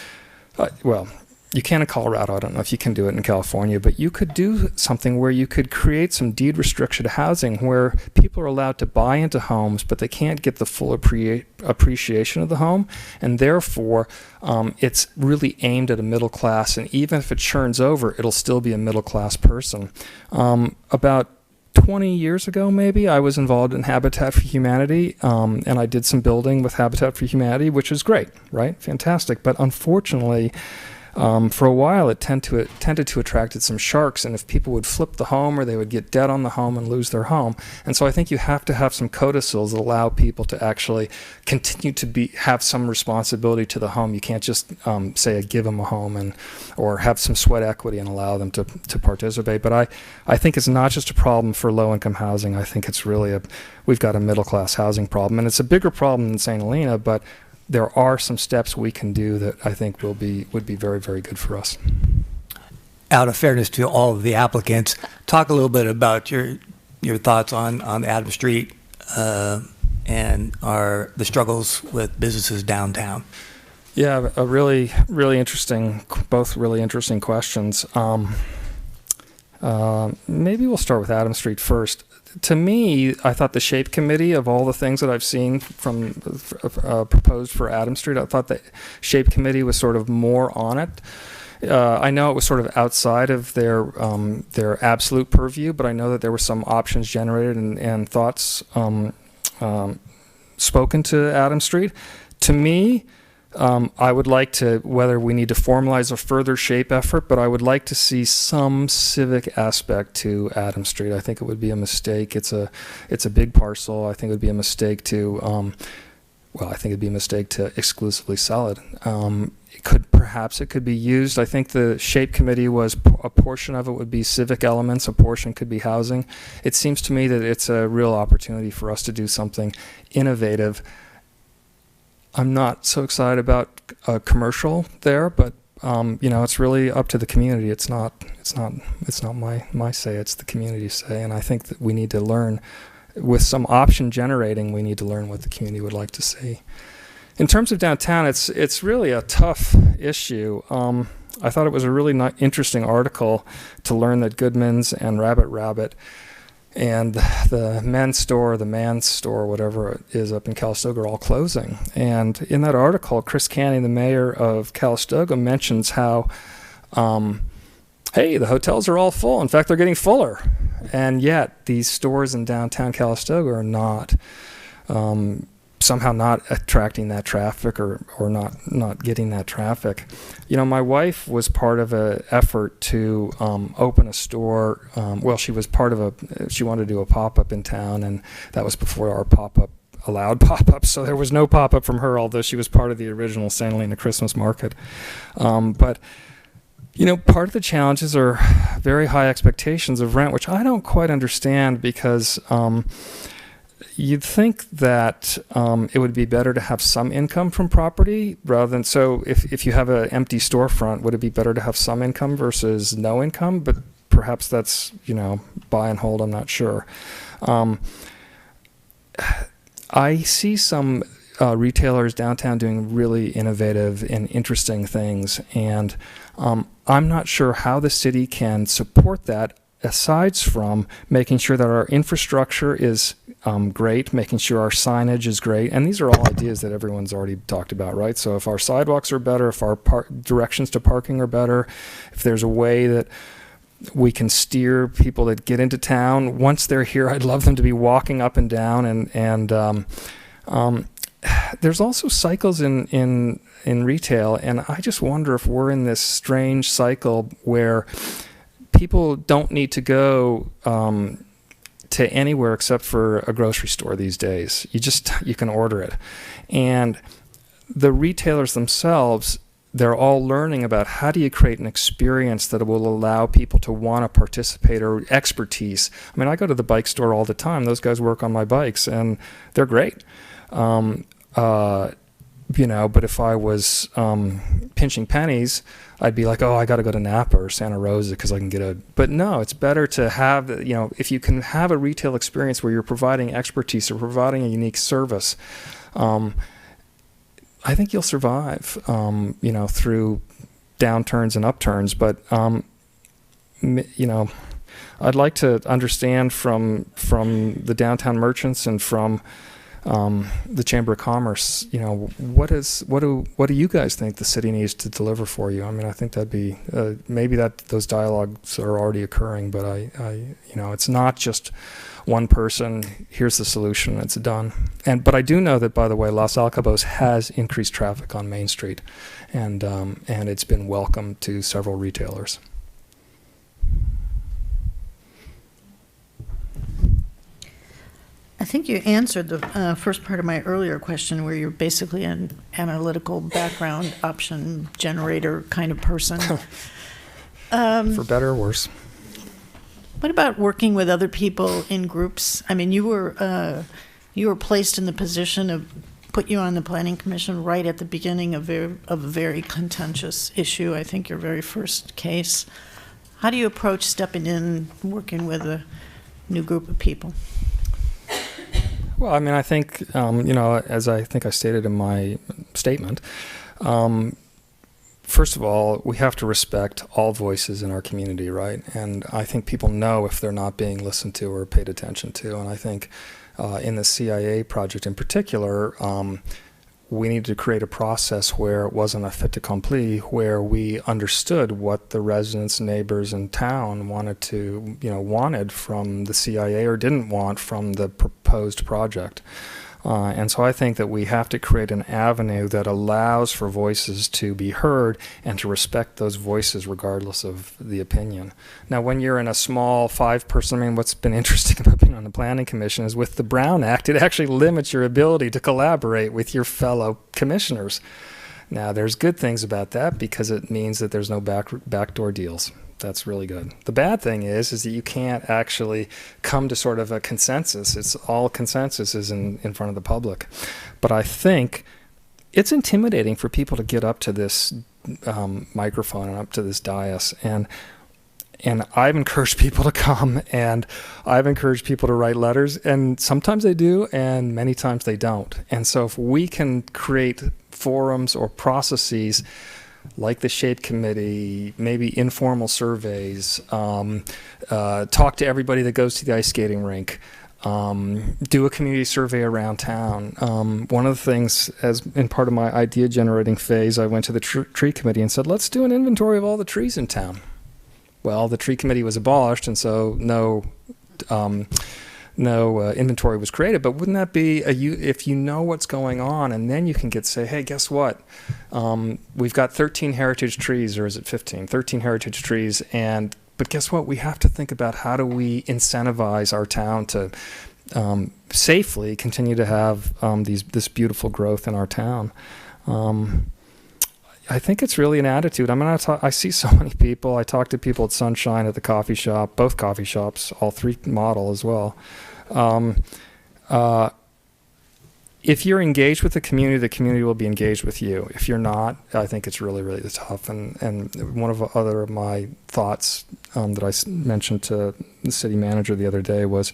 you can in Colorado. I don't know if you can do it in California, but you could do something where you could create some deed restriction housing where people are allowed to buy into homes, but they can't get the full appreciation of the home. And therefore, it's really aimed at a middle class. And even if it churns over, it'll still be a middle class person. About 20 years ago, maybe, I was involved in Habitat for Humanity, and I did some building with Habitat for Humanity, which is great, right? Fantastic. But unfortunately, for a while, it tended to attract some sharks, and if people would flip the home, or they would get dead on the home and lose their home. And so I think you have to have some codicils that allow people to actually continue to have some responsibility to the home. You can't just say give them a home or have some sweat equity and allow them to participate. But I think it's not just a problem for low-income housing. I think it's really we've got a middle-class housing problem, and it's a bigger problem than St. Helena, but there are some steps we can do that I think would be very, very good for us. Out of fairness to all of the applicants, talk a little bit about your thoughts on Adams Street and the struggles with businesses downtown. Yeah, a really, really interesting, both really interesting questions. Maybe we'll start with Adams Street first. To me, I thought the SHAPE committee, of all the things that I've seen from proposed for Adams Street, I thought the SHAPE committee was sort of more on it. I know it was sort of outside of their absolute purview, but I know that there were some options generated and thoughts spoken to Adams Street. To me, I would like to, whether we need to formalize a further SHAPE effort, but I would like to see some civic aspect to Adams Street. I think it would be a mistake. It's a big parcel. I think it would be a mistake to, exclusively sell it. It could be used. I think the SHAPE committee was, a portion of it would be civic elements, a portion could be housing. It seems to me that it's a real opportunity for us to do something innovative. I'm not so excited about a commercial there, but it's really up to the community. It's not my say. It's the community's say, and I think that we need to learn, with some option generating, we need to learn what the community would like to see. In terms of downtown, it's really a tough issue. I thought it was a really interesting article to learn that Goodman's and Rabbit and the men's store, the man's store, whatever it is up in Calistoga, are all closing. And in that article, Chris Canning, the mayor of Calistoga, mentions how, hey, the hotels are all full. In fact, they're getting fuller. And yet these stores in downtown Calistoga are not, somehow not attracting that traffic or not getting that traffic. My wife was part of an effort to open a store. She was part of she wanted to do a pop-up in town, and that was before our pop-up allowed pop-ups, so there was no pop-up from her, although she was part of the original St. Helena Christmas market. But part of the challenges are very high expectations of rent, which I don't quite understand, because you'd think that it would be better to have some income from property rather than, so if you have an empty storefront, would it be better to have some income versus no income? But perhaps that's, buy and hold, I'm not sure. I see some retailers downtown doing really innovative and interesting things, and I'm not sure how the city can support that aside from making sure that our infrastructure is great, making sure our signage is great. And these are all ideas that everyone's already talked about, right? So if our sidewalks are better, if our directions to parking are better, if there's a way that we can steer people that get into town, once they're here, I'd love them to be walking up and down. And there's also cycles in retail, and I just wonder if we're in this strange cycle where people don't need to go to anywhere except for a grocery store these days. You can order it. And the retailers themselves, they're all learning about how do you create an experience that will allow people to want to participate, or expertise. I mean, I go to the bike store all the time. Those guys work on my bikes, and they're great. But if I was pinching pennies, I'd be like, oh, I got to go to Napa or Santa Rosa because I can get a... But no, it's better to have, if you can have a retail experience where you're providing expertise or providing a unique service, I think you'll survive, through downturns and upturns. But, I'd like to understand from the downtown merchants and from the Chamber of Commerce, what do you guys think the city needs to deliver for you? I mean, I think that'd be maybe those dialogues are already occurring, but it's not just one person. Here's the solution. It's done. But I do know that, by the way, Los Alcabos has increased traffic on Main Street, and it's been welcome to several retailers. I think you answered the first part of my earlier question, where you're basically an analytical background option generator kind of person. For better or worse. What about working with other people in groups? I mean, you were placed in the position of put you on the Planning Commission right at the beginning of a very contentious issue. I think your very first case. How do you approach stepping in, working with a new group of people? Well, I mean, I think, as I think I stated in my statement, first of all, we have to respect all voices in our community, right? And I think people know if they're not being listened to or paid attention to. And I think in the CIA project in particular, we needed to create a process where it wasn't a fait accompli, where we understood what the residents, neighbors in town wanted from the CIA or didn't want from the proposed project. And so I think that we have to create an avenue that allows for voices to be heard and to respect those voices regardless of the opinion. Now, when you're in a small 5-person, what's been interesting about being on the Planning Commission is with the Brown Act, it actually limits your ability to collaborate with your fellow commissioners. Now, there's good things about that because it means that there's no backdoor deals. That's really good. The bad thing is that you can't actually come to sort of a consensus. It's all consensus is in front of the public. But I think it's intimidating for people to get up to this microphone and up to this dais. And I've encouraged people to come, and I've encouraged people to write letters, and sometimes they do, and many times they don't. And so if we can create forums or processes like the SHAPE committee, maybe informal surveys, talk to everybody that goes to the ice skating rink, do a community survey around town. One of the things, as in part of my idea generating phase, I went to the tree committee and said, let's do an inventory of all the trees in town. Well, the tree committee was abolished, and so no inventory was created. But wouldn't that be if you know what's going on, and then you can say, hey, guess what? We've got 13 heritage trees, or is it 15? 13 heritage trees, but guess what? We have to think about how do we incentivize our town to safely continue to have this beautiful growth in our town. I think it's really an attitude. I mean, I see so many people. I talk to people at Sunshine, at the coffee shop, both coffee shops, all three model as well. if you're engaged with the community will be engaged with you. If you're not, I think it's really, really tough. And one of my thoughts that I mentioned to the city manager the other day was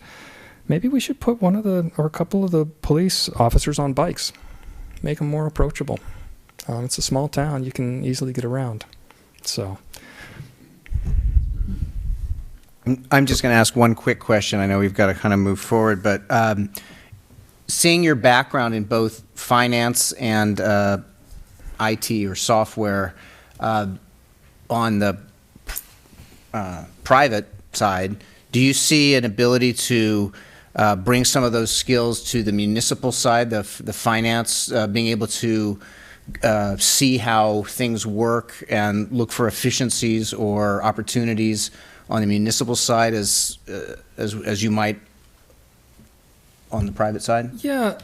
maybe we should put a couple of the police officers on bikes, make them more approachable. It's a small town; you can easily get around. So. I'm just going to ask one quick question. I know we've got to kind of move forward, but seeing your background in both finance and IT or software on the private side, do you see an ability to bring some of those skills to the municipal side, the finance, being able to see how things work and look for efficiencies or opportunities on the municipal side as you might on the private side? Yeah,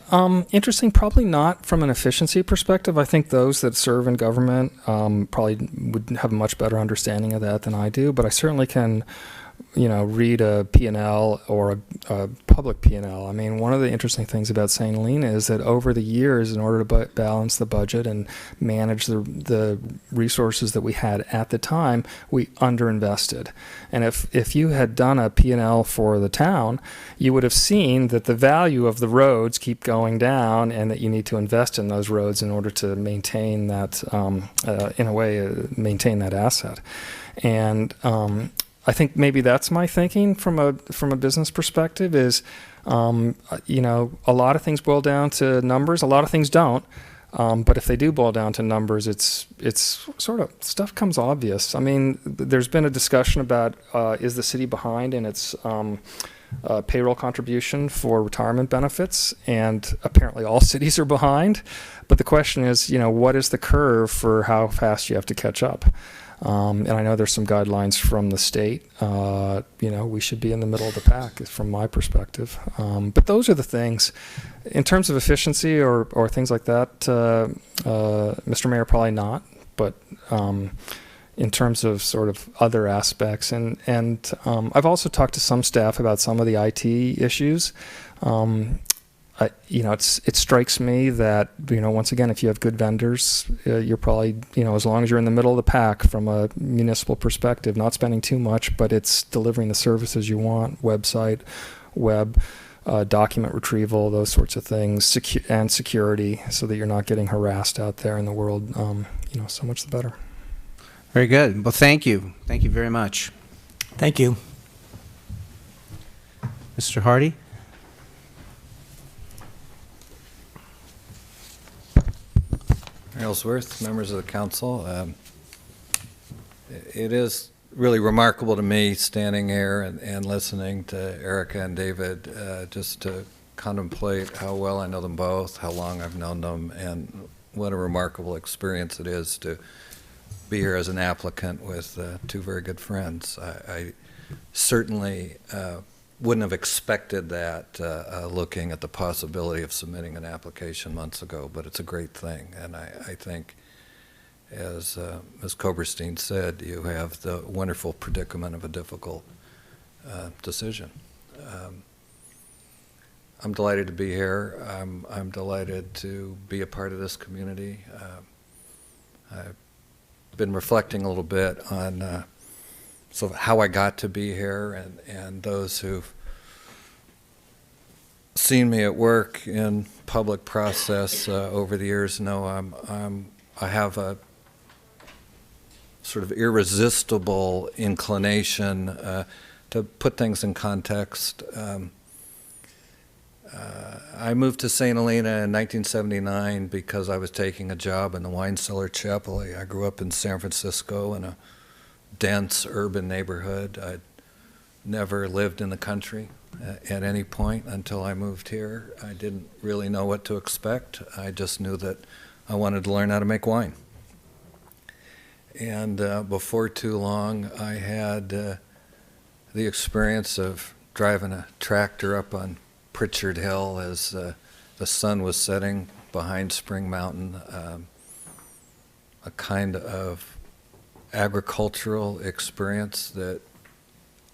interesting. Probably not from an efficiency perspective. I think those that serve in government probably would have a much better understanding of that than I do. But I certainly can, read a P&L or a public P&L. I mean, one of the interesting things about St. Helena is that over the years, in order to balance the budget and manage the resources that we had at the time, we underinvested. And if you had done a P&L for the town, you would have seen that the value of the roads keep going down and that you need to invest in those roads in order to maintain that, maintain that asset. And I think maybe that's my thinking from a business perspective is, a lot of things boil down to numbers. A lot of things don't. But if they do boil down to numbers, it's sort of stuff comes obvious. I mean, there's been a discussion about is the city behind in its payroll contribution for retirement benefits, and apparently all cities are behind. But the question is, what is the curve for how fast you have to catch up? And I know there's some guidelines from the state. We should be in the middle of the pack from my perspective. But those are the things. In terms of efficiency or things like that, Mr. Mayor, probably not. But in terms of sort of other aspects. And I've also talked to some staff about some of the IT issues. It strikes me that, once again, if you have good vendors, you're probably, as long as you're in the middle of the pack from a municipal perspective, not spending too much, but it's delivering the services you want, website, web, document retrieval, those sorts of things, and security, so that you're not getting harassed out there in the world, so much the better. Very good. Well, thank you. Thank you very much. Thank you. Mr. Hardy? Ellsworth, members of the council. It is really remarkable to me standing here and listening to Erica and David, just to contemplate how well I know them both, how long I've known them, and what a remarkable experience it is to be here as an applicant with two very good friends. I certainly wouldn't have expected that looking at the possibility of submitting an application months ago, but it's a great thing. And I think, as Ms. Koberstein said, you have the wonderful predicament of a difficult decision. I'm delighted to be here. I'm delighted to be a part of this community. I've been reflecting a little bit on so how I got to be here, and those who've seen me at work in public process over the years know I have a sort of irresistible inclination to put things in context. I moved to St. Helena in 1979 because I was taking a job in the Wine Cellar Chapel. I grew up in San Francisco in a dense urban neighborhood. I'd never lived in the country at any point until I moved here. I didn't really know what to expect. I just knew that I wanted to learn how to make wine. And before too long, I had the experience of driving a tractor up on Pritchard Hill as the sun was setting behind Spring Mountain, a kind of agricultural experience that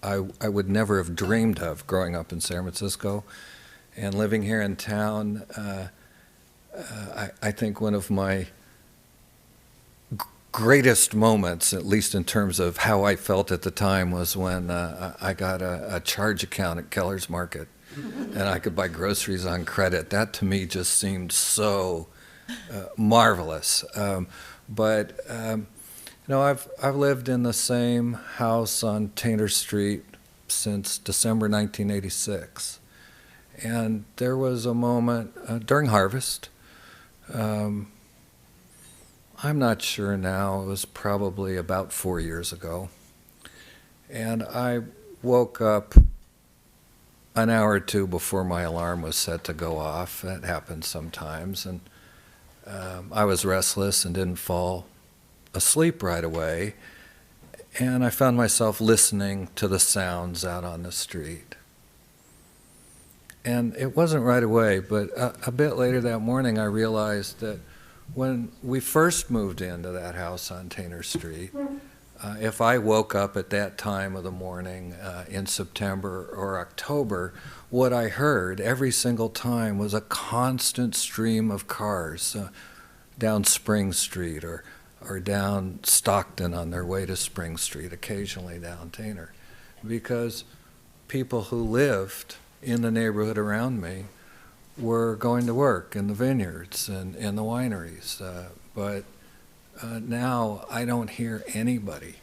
I would never have dreamed of growing up in San Francisco. And living here in town, I think one of my greatest moments, at least in terms of how I felt at the time, was when I got a charge account at Keller's Market, and I could buy groceries on credit. That to me just seemed so marvelous. I've lived in the same house on Tainter Street since December 1986. And there was a moment during harvest, I'm not sure now, it was probably about 4 years ago, and I woke up an hour or two before my alarm was set to go off. That happens sometimes, and I was restless and didn't fall asleep right away, and I found myself listening to the sounds out on the street. And it wasn't right away, but a bit later that morning I realized that when we first moved into that house on Tainter Street, if I woke up at that time of the morning in September or October, what I heard every single time was a constant stream of cars down Spring Street or down Stockton on their way to Spring Street, occasionally down Tainter, because people who lived in the neighborhood around me were going to work in the vineyards and in the wineries. But now I don't hear anybody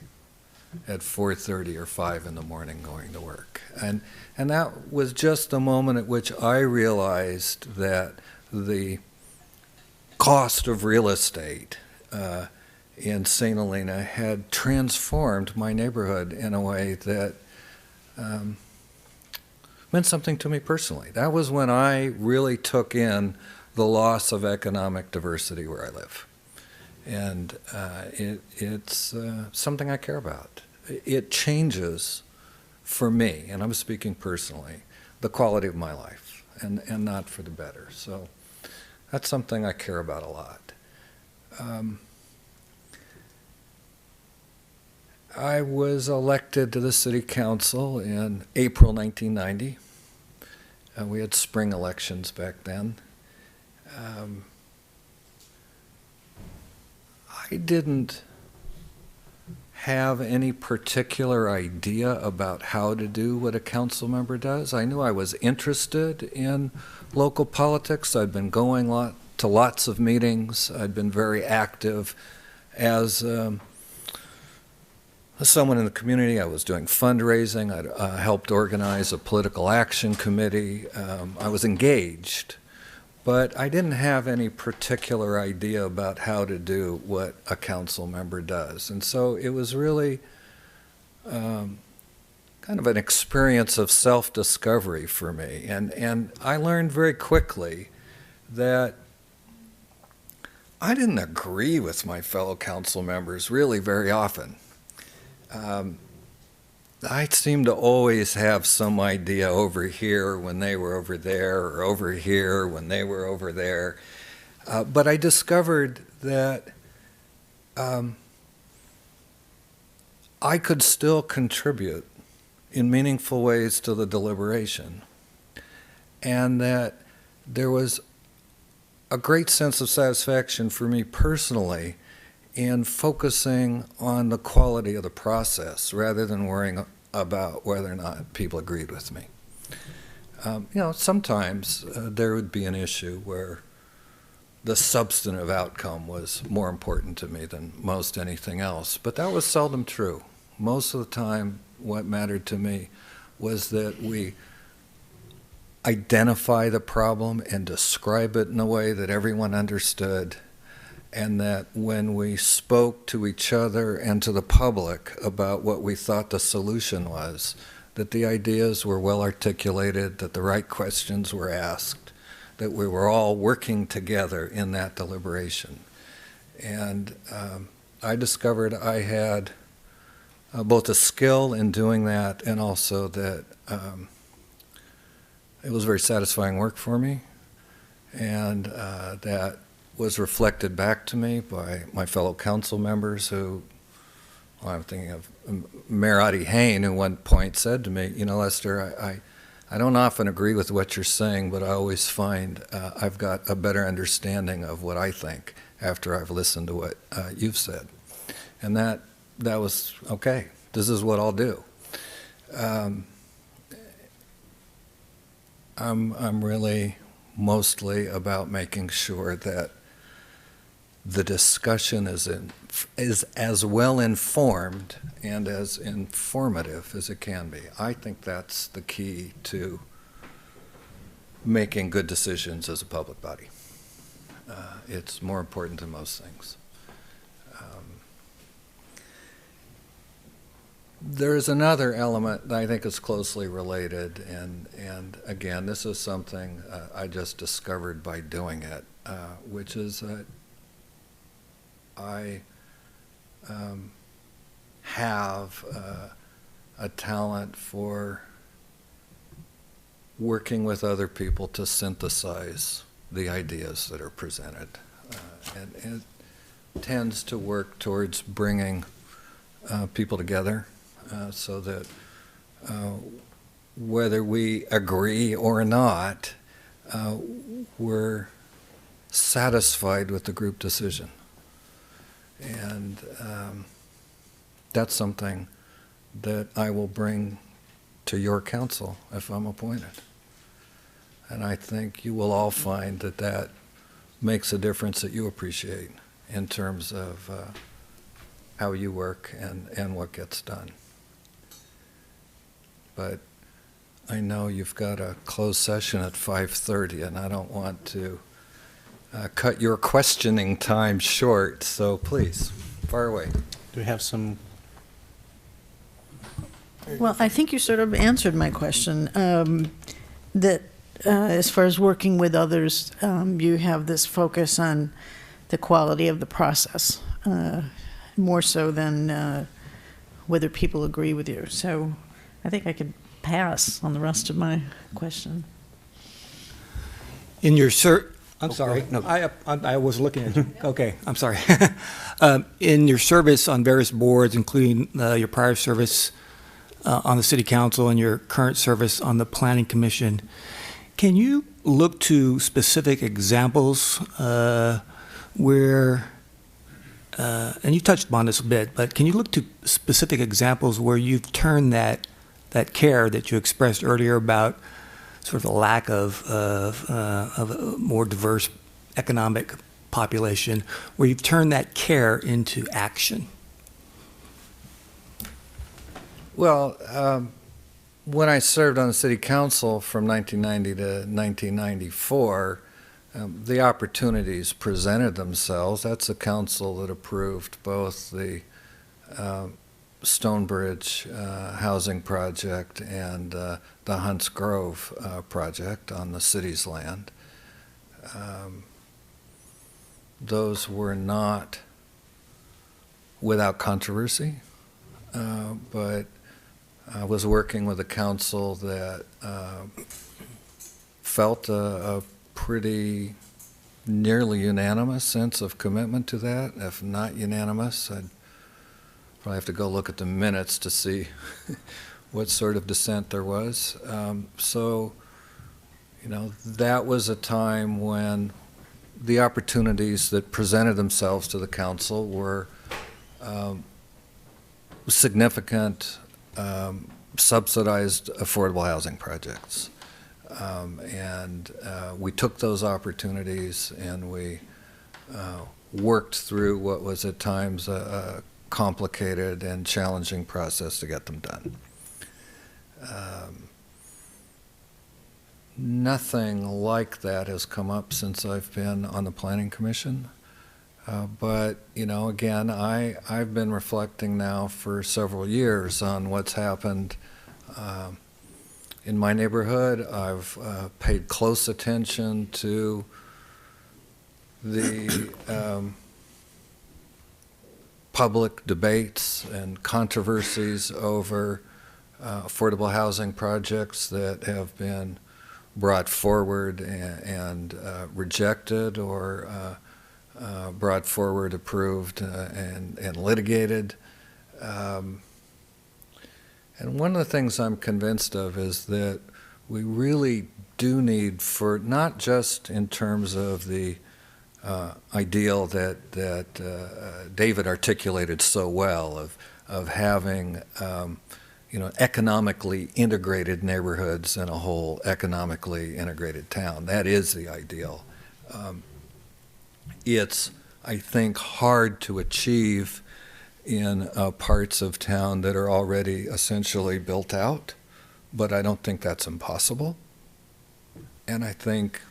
at 4:30 or 5 in the morning going to work. And that was just the moment at which I realized that the cost of real estate in St. Helena had transformed my neighborhood in a way that meant something to me personally. That was when I really took in the loss of economic diversity where I live. And it's something I care about. It changes, for me, and I'm speaking personally, the quality of my life, and not for the better. So that's something I care about a lot. I was elected to the city council in April 1990. We had spring elections back then. I didn't have any particular idea about how to do what a council member does. I knew I was interested in local politics. I'd been going to lots of meetings. I'd been very active as someone in the community. I was doing fundraising. I helped organize a political action committee. I was engaged, but I didn't have any particular idea about how to do what a council member does. And so it was really kind of an experience of self-discovery for me. And I learned very quickly that I didn't agree with my fellow council members really very often. I seemed to always have some idea over here when they were over there, or over here when they were over there. But I discovered that I could still contribute in meaningful ways to the deliberation, and that there was a great sense of satisfaction for me personally in focusing on the quality of the process rather than worrying about whether or not people agreed with me. Sometimes there would be an issue where the substantive outcome was more important to me than most anything else, but that was seldom true. Most of the time, what mattered to me was that we identify the problem and describe it in a way that everyone understood, and that when we spoke to each other and to the public about what we thought the solution was, that the ideas were well articulated, that the right questions were asked, that we were all working together in that deliberation. And I discovered I had both a skill in doing that, and also that it was very satisfying work for me, and that was reflected back to me by my fellow council members who, I'm thinking of Mayor Adi Hain, who at one point said to me, Lester, I don't often agree with what you're saying, but I always find I've got a better understanding of what I think after I've listened to what you've said. And that was, okay, this is what I'll do. I'm really mostly about making sure that the discussion is as well informed and as informative as it can be. I think that's the key to making good decisions as a public body. It's more important than most things. There's another element that I think is closely related, and again, this is something I just discovered by doing it, which is that I have a talent for working with other people to synthesize the ideas that are presented, and it tends to work towards bringing people together. So that whether we agree or not, we're satisfied with the group decision. And that's something that I will bring to your council if I'm appointed. And I think you will all find that that makes a difference that you appreciate in terms of how you work and what gets done. But I know you've got a closed session at 5:30, and I don't want to cut your questioning time short, so please, fire away. Do we have some? Well, I think you sort of answered my question. That as far as working with others, you have this focus on the quality of the process, more so than whether people agree with you. So I think I could pass on the rest of my question. In your I'm sorry. No. I was looking at you. Okay, I'm sorry. In your service on various boards, including your prior service on the City Council and your current service on the Planning Commission, can you look to specific examples where, and you touched upon this a bit, but can you look to specific examples where you've turned that care that you expressed earlier about sort of the lack of a more diverse economic population, where you've turned that care into action? Well, when I served on the City Council from 1990 to 1994, the opportunities presented themselves. That's a council that approved both the Stonebridge housing project and the Hunts Grove project on the city's land. Those were not without controversy, but I was working with a council that felt a pretty nearly unanimous sense of commitment to that. If not unanimous, I'd probably have to go look at the minutes to see what sort of dissent there was. So, you know, that was a time when the opportunities that presented themselves to the council were significant subsidized affordable housing projects. And we took those opportunities and we worked through what was at times a complicated and challenging process to get them done. Nothing like that has come up since I've been on the Planning Commission. But, you know, again, I've been reflecting now for several years on what's happened in my neighborhood. I've paid close attention to the public debates and controversies over affordable housing projects that have been brought forward and rejected, or brought forward, approved, and litigated. And one of the things I'm convinced of is that we really do need, for not just in terms of the ideal that David articulated so well of having economically integrated neighborhoods in a whole economically integrated town. That is the ideal. It's, I think, hard to achieve in parts of town that are already essentially built out, but I don't think that's impossible. And I think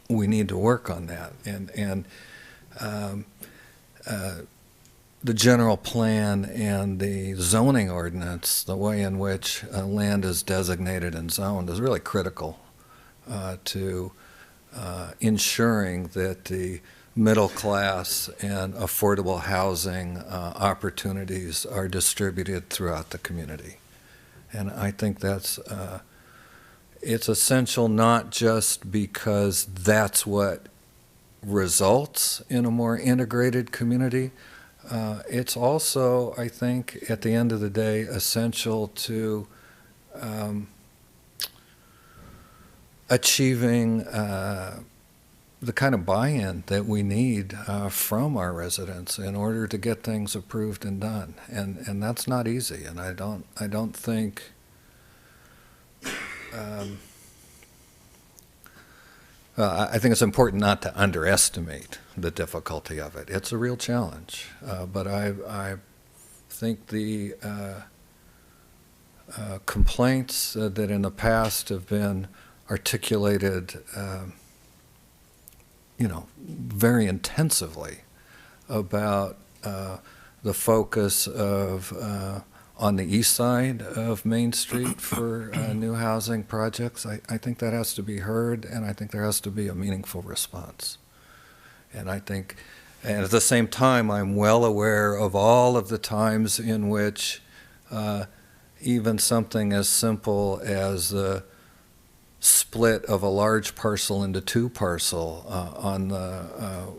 we need to work on that. And the general plan and the zoning ordinance, the way in which land is designated and zoned, is really critical to ensuring that the middle class and affordable housing opportunities are distributed throughout the community. And I think that's it's essential, not just because that's what results in a more integrated community. It's also, I think, at the end of the day, essential to achieving the kind of buy-in that we need from our residents in order to get things approved and done. And that's not easy. And I don't think I think it's important not to underestimate the difficulty of it. It's a real challenge, but I think the complaints that in the past have been articulated, very intensively about the focus of on the east side of Main Street for new housing projects. I think that has to be heard, and I think there has to be a meaningful response. And I think, and at the same time, I'm well aware of all of the times in which even something as simple as the split of a large parcel into two parcel on the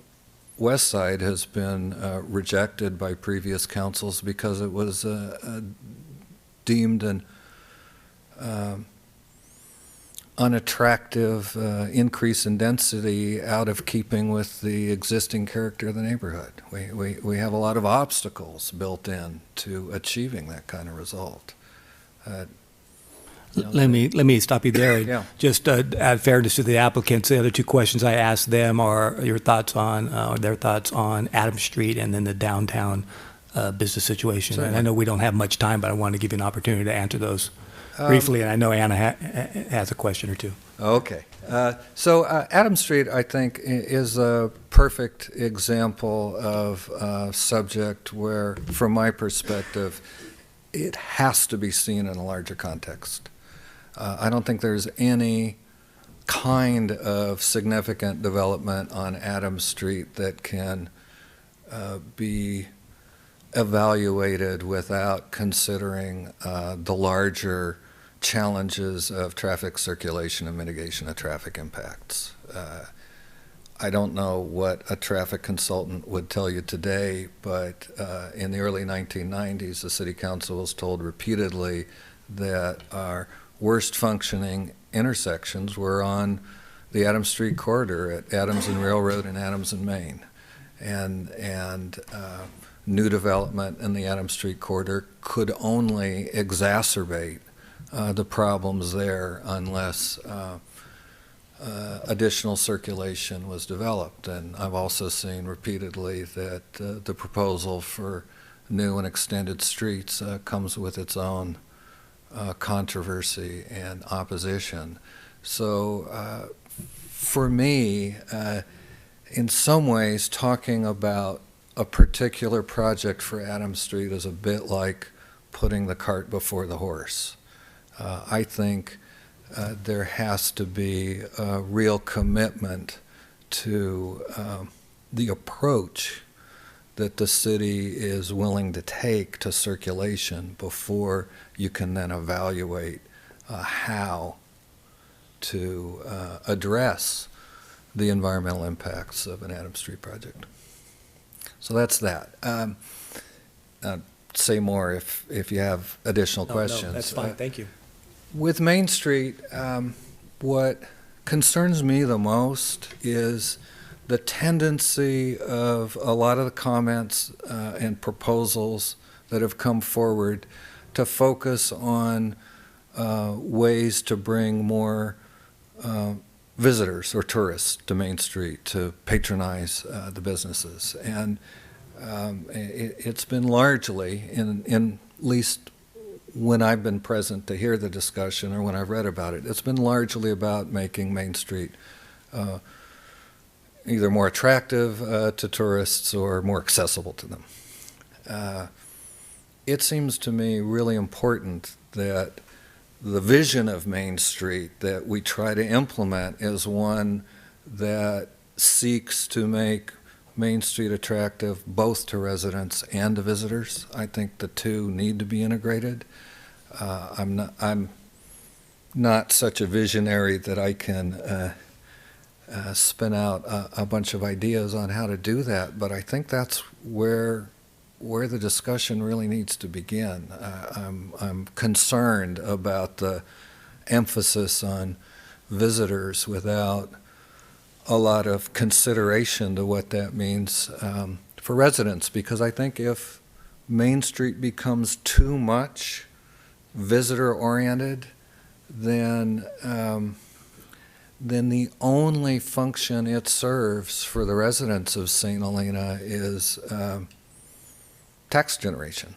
west side has been rejected by previous councils because it was deemed an unattractive increase in density out of keeping with the existing character of the neighborhood. We have a lot of obstacles built in to achieving that kind of result. Let me stop you there. Yeah. Just add fairness to the applicants. The other two questions I asked them are your thoughts on, their thoughts on Adams Street and then the downtown business situation. Certainly. And I know we don't have much time, but I wanted to give you an opportunity to answer those briefly. And I know Anna has a question or two. Okay. So Adams Street, I think, is a perfect example of a subject where, from my perspective, it has to be seen in a larger context. I don't think there's any kind of significant development on Adams Street that can be evaluated without considering the larger challenges of traffic circulation and mitigation of traffic impacts. I don't know what a traffic consultant would tell you today, but in the early 1990s, the City Council was told repeatedly that our worst functioning intersections were on the Adams Street corridor at Adams and Railroad and Adams and Main. And new development in the Adams Street corridor could only exacerbate the problems there unless additional circulation was developed. And I've also seen repeatedly that the proposal for new and extended streets comes with its own controversy and opposition. So for me, in some ways, talking about a particular project for Adams Street is a bit like putting the cart before the horse. I think there has to be a real commitment to the approach that the city is willing to take to circulation before you can then evaluate how to address the environmental impacts of an Adams Street project. So that's that. Say more if you have additional questions. No, that's fine. Thank you. With Main Street, what concerns me the most is the tendency of a lot of the comments and proposals that have come forward to focus on ways to bring more visitors or tourists to Main Street to patronize the businesses. And it's been largely, in at least when I've been present to hear the discussion or when I've read about it, it's been largely about making Main Street either more attractive to tourists or more accessible to them. It seems to me really important that the vision of Main Street that we try to implement is one that seeks to make Main Street attractive both to residents and to visitors. I think the two need to be integrated. I'm not such a visionary that I can spin out a bunch of ideas on how to do that, but I think that's where the discussion really needs to begin. I'm concerned about the emphasis on visitors without a lot of consideration to what that means for residents, because I think if Main Street becomes too much visitor-oriented, then the only function it serves for the residents of St. Helena is tax generation.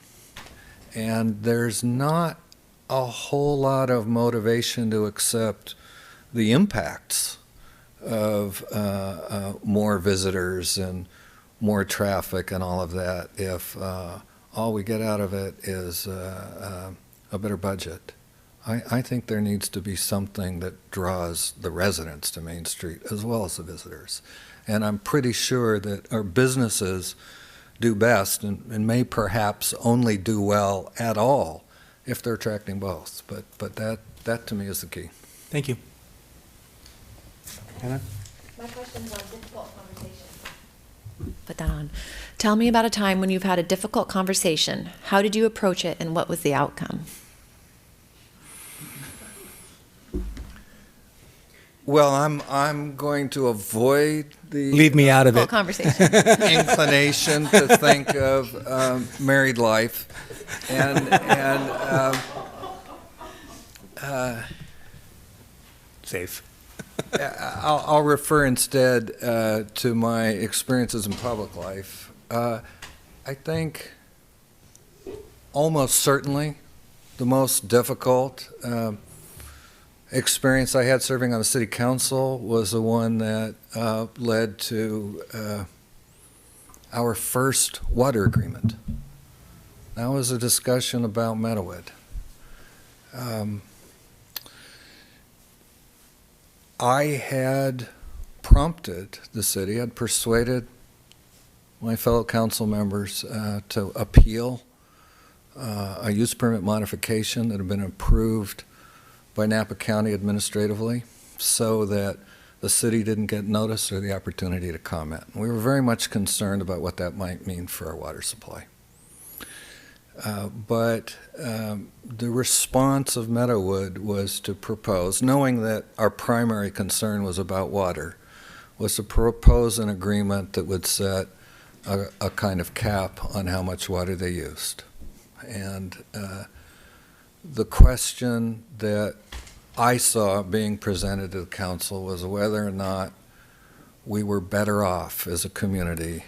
And there's not a whole lot of motivation to accept the impacts of more visitors and more traffic and all of that if all we get out of it is a better budget. I think there needs to be something that draws the residents to Main Street as well as the visitors. And I'm pretty sure that our businesses do best and may perhaps only do well at all if they're attracting both. But that to me is the key. Thank you. Hannah? My question is on difficult conversation. Put that on. Tell me about a time when you've had a difficult conversation. How did you approach it and what was the outcome? Well, I'm going to avoid the Leave me out of Difficult it. conversation. inclination to think of married life, and Safe. I'll refer instead to my experiences in public life. I think almost certainly the most difficult experience I had serving on the city council was the one that led to our first water agreement. That was a discussion about Meadowood. I had prompted the city, had persuaded my fellow council members to appeal a use permit modification that had been approved by Napa County administratively so that the city didn't get notice or the opportunity to comment. We were very much concerned about what that might mean for our water supply. But the response of Meadowood was to propose, knowing that our primary concern was about water, was to propose an agreement that would set a kind of cap on how much water they used. And the question that I saw being presented to the council was whether or not we were better off as a community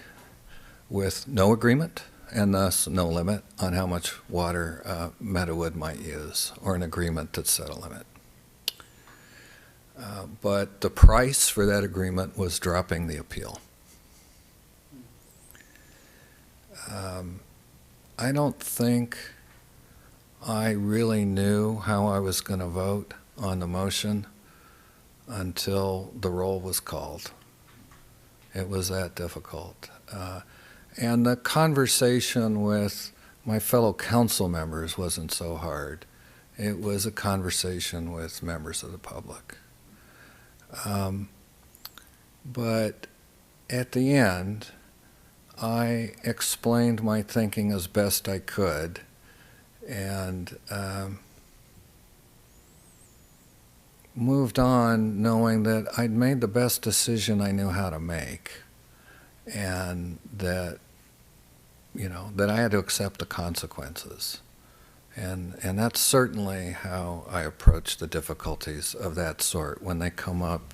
with no agreement and thus no limit on how much water Meadowood might use, or an agreement that set a limit. But the price for that agreement was dropping the appeal. I don't think I really knew how I was going to vote on the motion until the roll was called. It was that difficult. And the conversation with my fellow council members wasn't so hard. It was a conversation with members of the public. But at the end, I explained my thinking as best I could, and moved on knowing that I'd made the best decision I knew how to make, and that, that I had to accept the consequences. And that's certainly how I approach the difficulties of that sort when they come up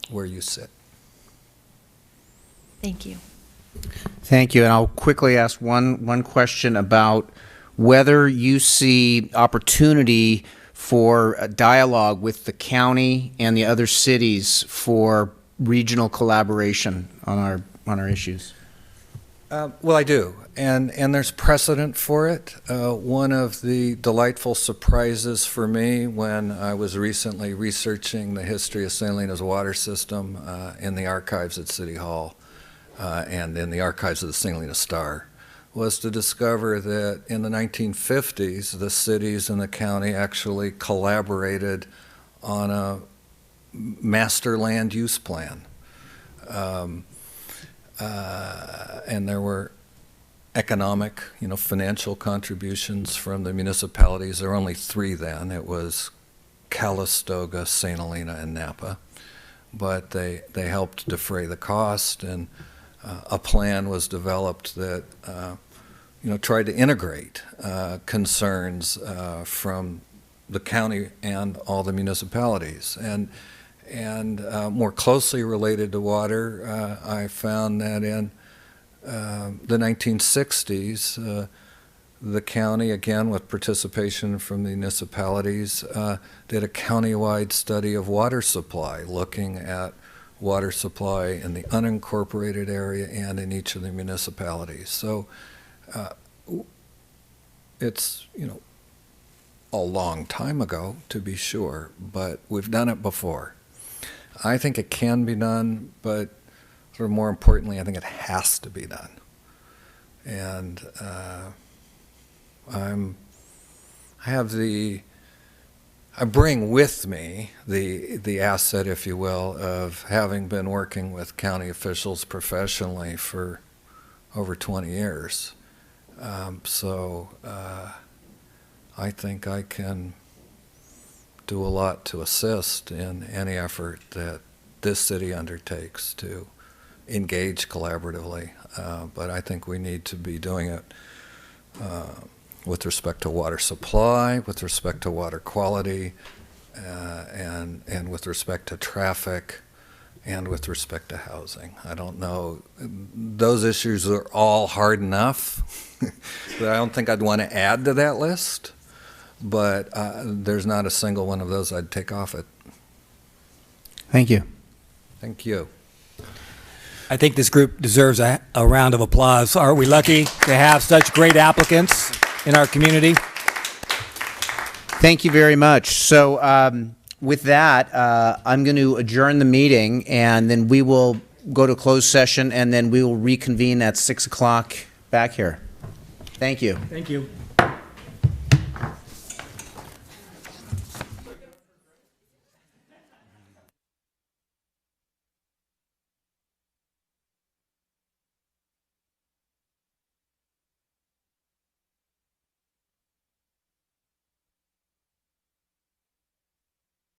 where you sit. Thank you. Thank you. And I'll quickly ask one question about whether you see opportunity for a dialogue with the county and the other cities for regional collaboration on our issues. Well, I do, and there's precedent for it. One of the delightful surprises for me when I was recently researching the history of St. Helena's water system in the archives at City Hall and in the archives of the St. Helena Star was to discover that in the 1950s, the cities and the county actually collaborated on a master land use plan. And there were economic, financial contributions from the municipalities. There were only three then. It was Calistoga, St. Helena, and Napa. But they helped defray the cost, and a plan was developed that tried to integrate concerns from the county and all the municipalities. And more closely related to water, I found that in the 1960s, the county, again with participation from the municipalities, did a countywide study of water supply, looking at water supply in the unincorporated area and in each of the municipalities. So it's, a long time ago, to be sure, but we've done it before. I think it can be done, but sort of more importantly, I think it has to be done. And I bring with me the asset, if you will, of having been working with county officials professionally for over 20 years. So I think I can do a lot to assist in any effort that this city undertakes to engage collaboratively. But I think we need to be doing it with respect to water supply, with respect to water quality, and with respect to traffic, and with respect to housing. I don't know, those issues are all hard enough, but I don't think I'd want to add to that list. But there's not a single one of those I'd take off it. Thank you. Thank you. I think this group deserves a round of applause. Are we lucky to have such great applicants in our community? Thank you very much. So with that, I'm going to adjourn the meeting, and then we will go to closed session, and then we will reconvene at 6 o'clock back here. Thank you. Thank you.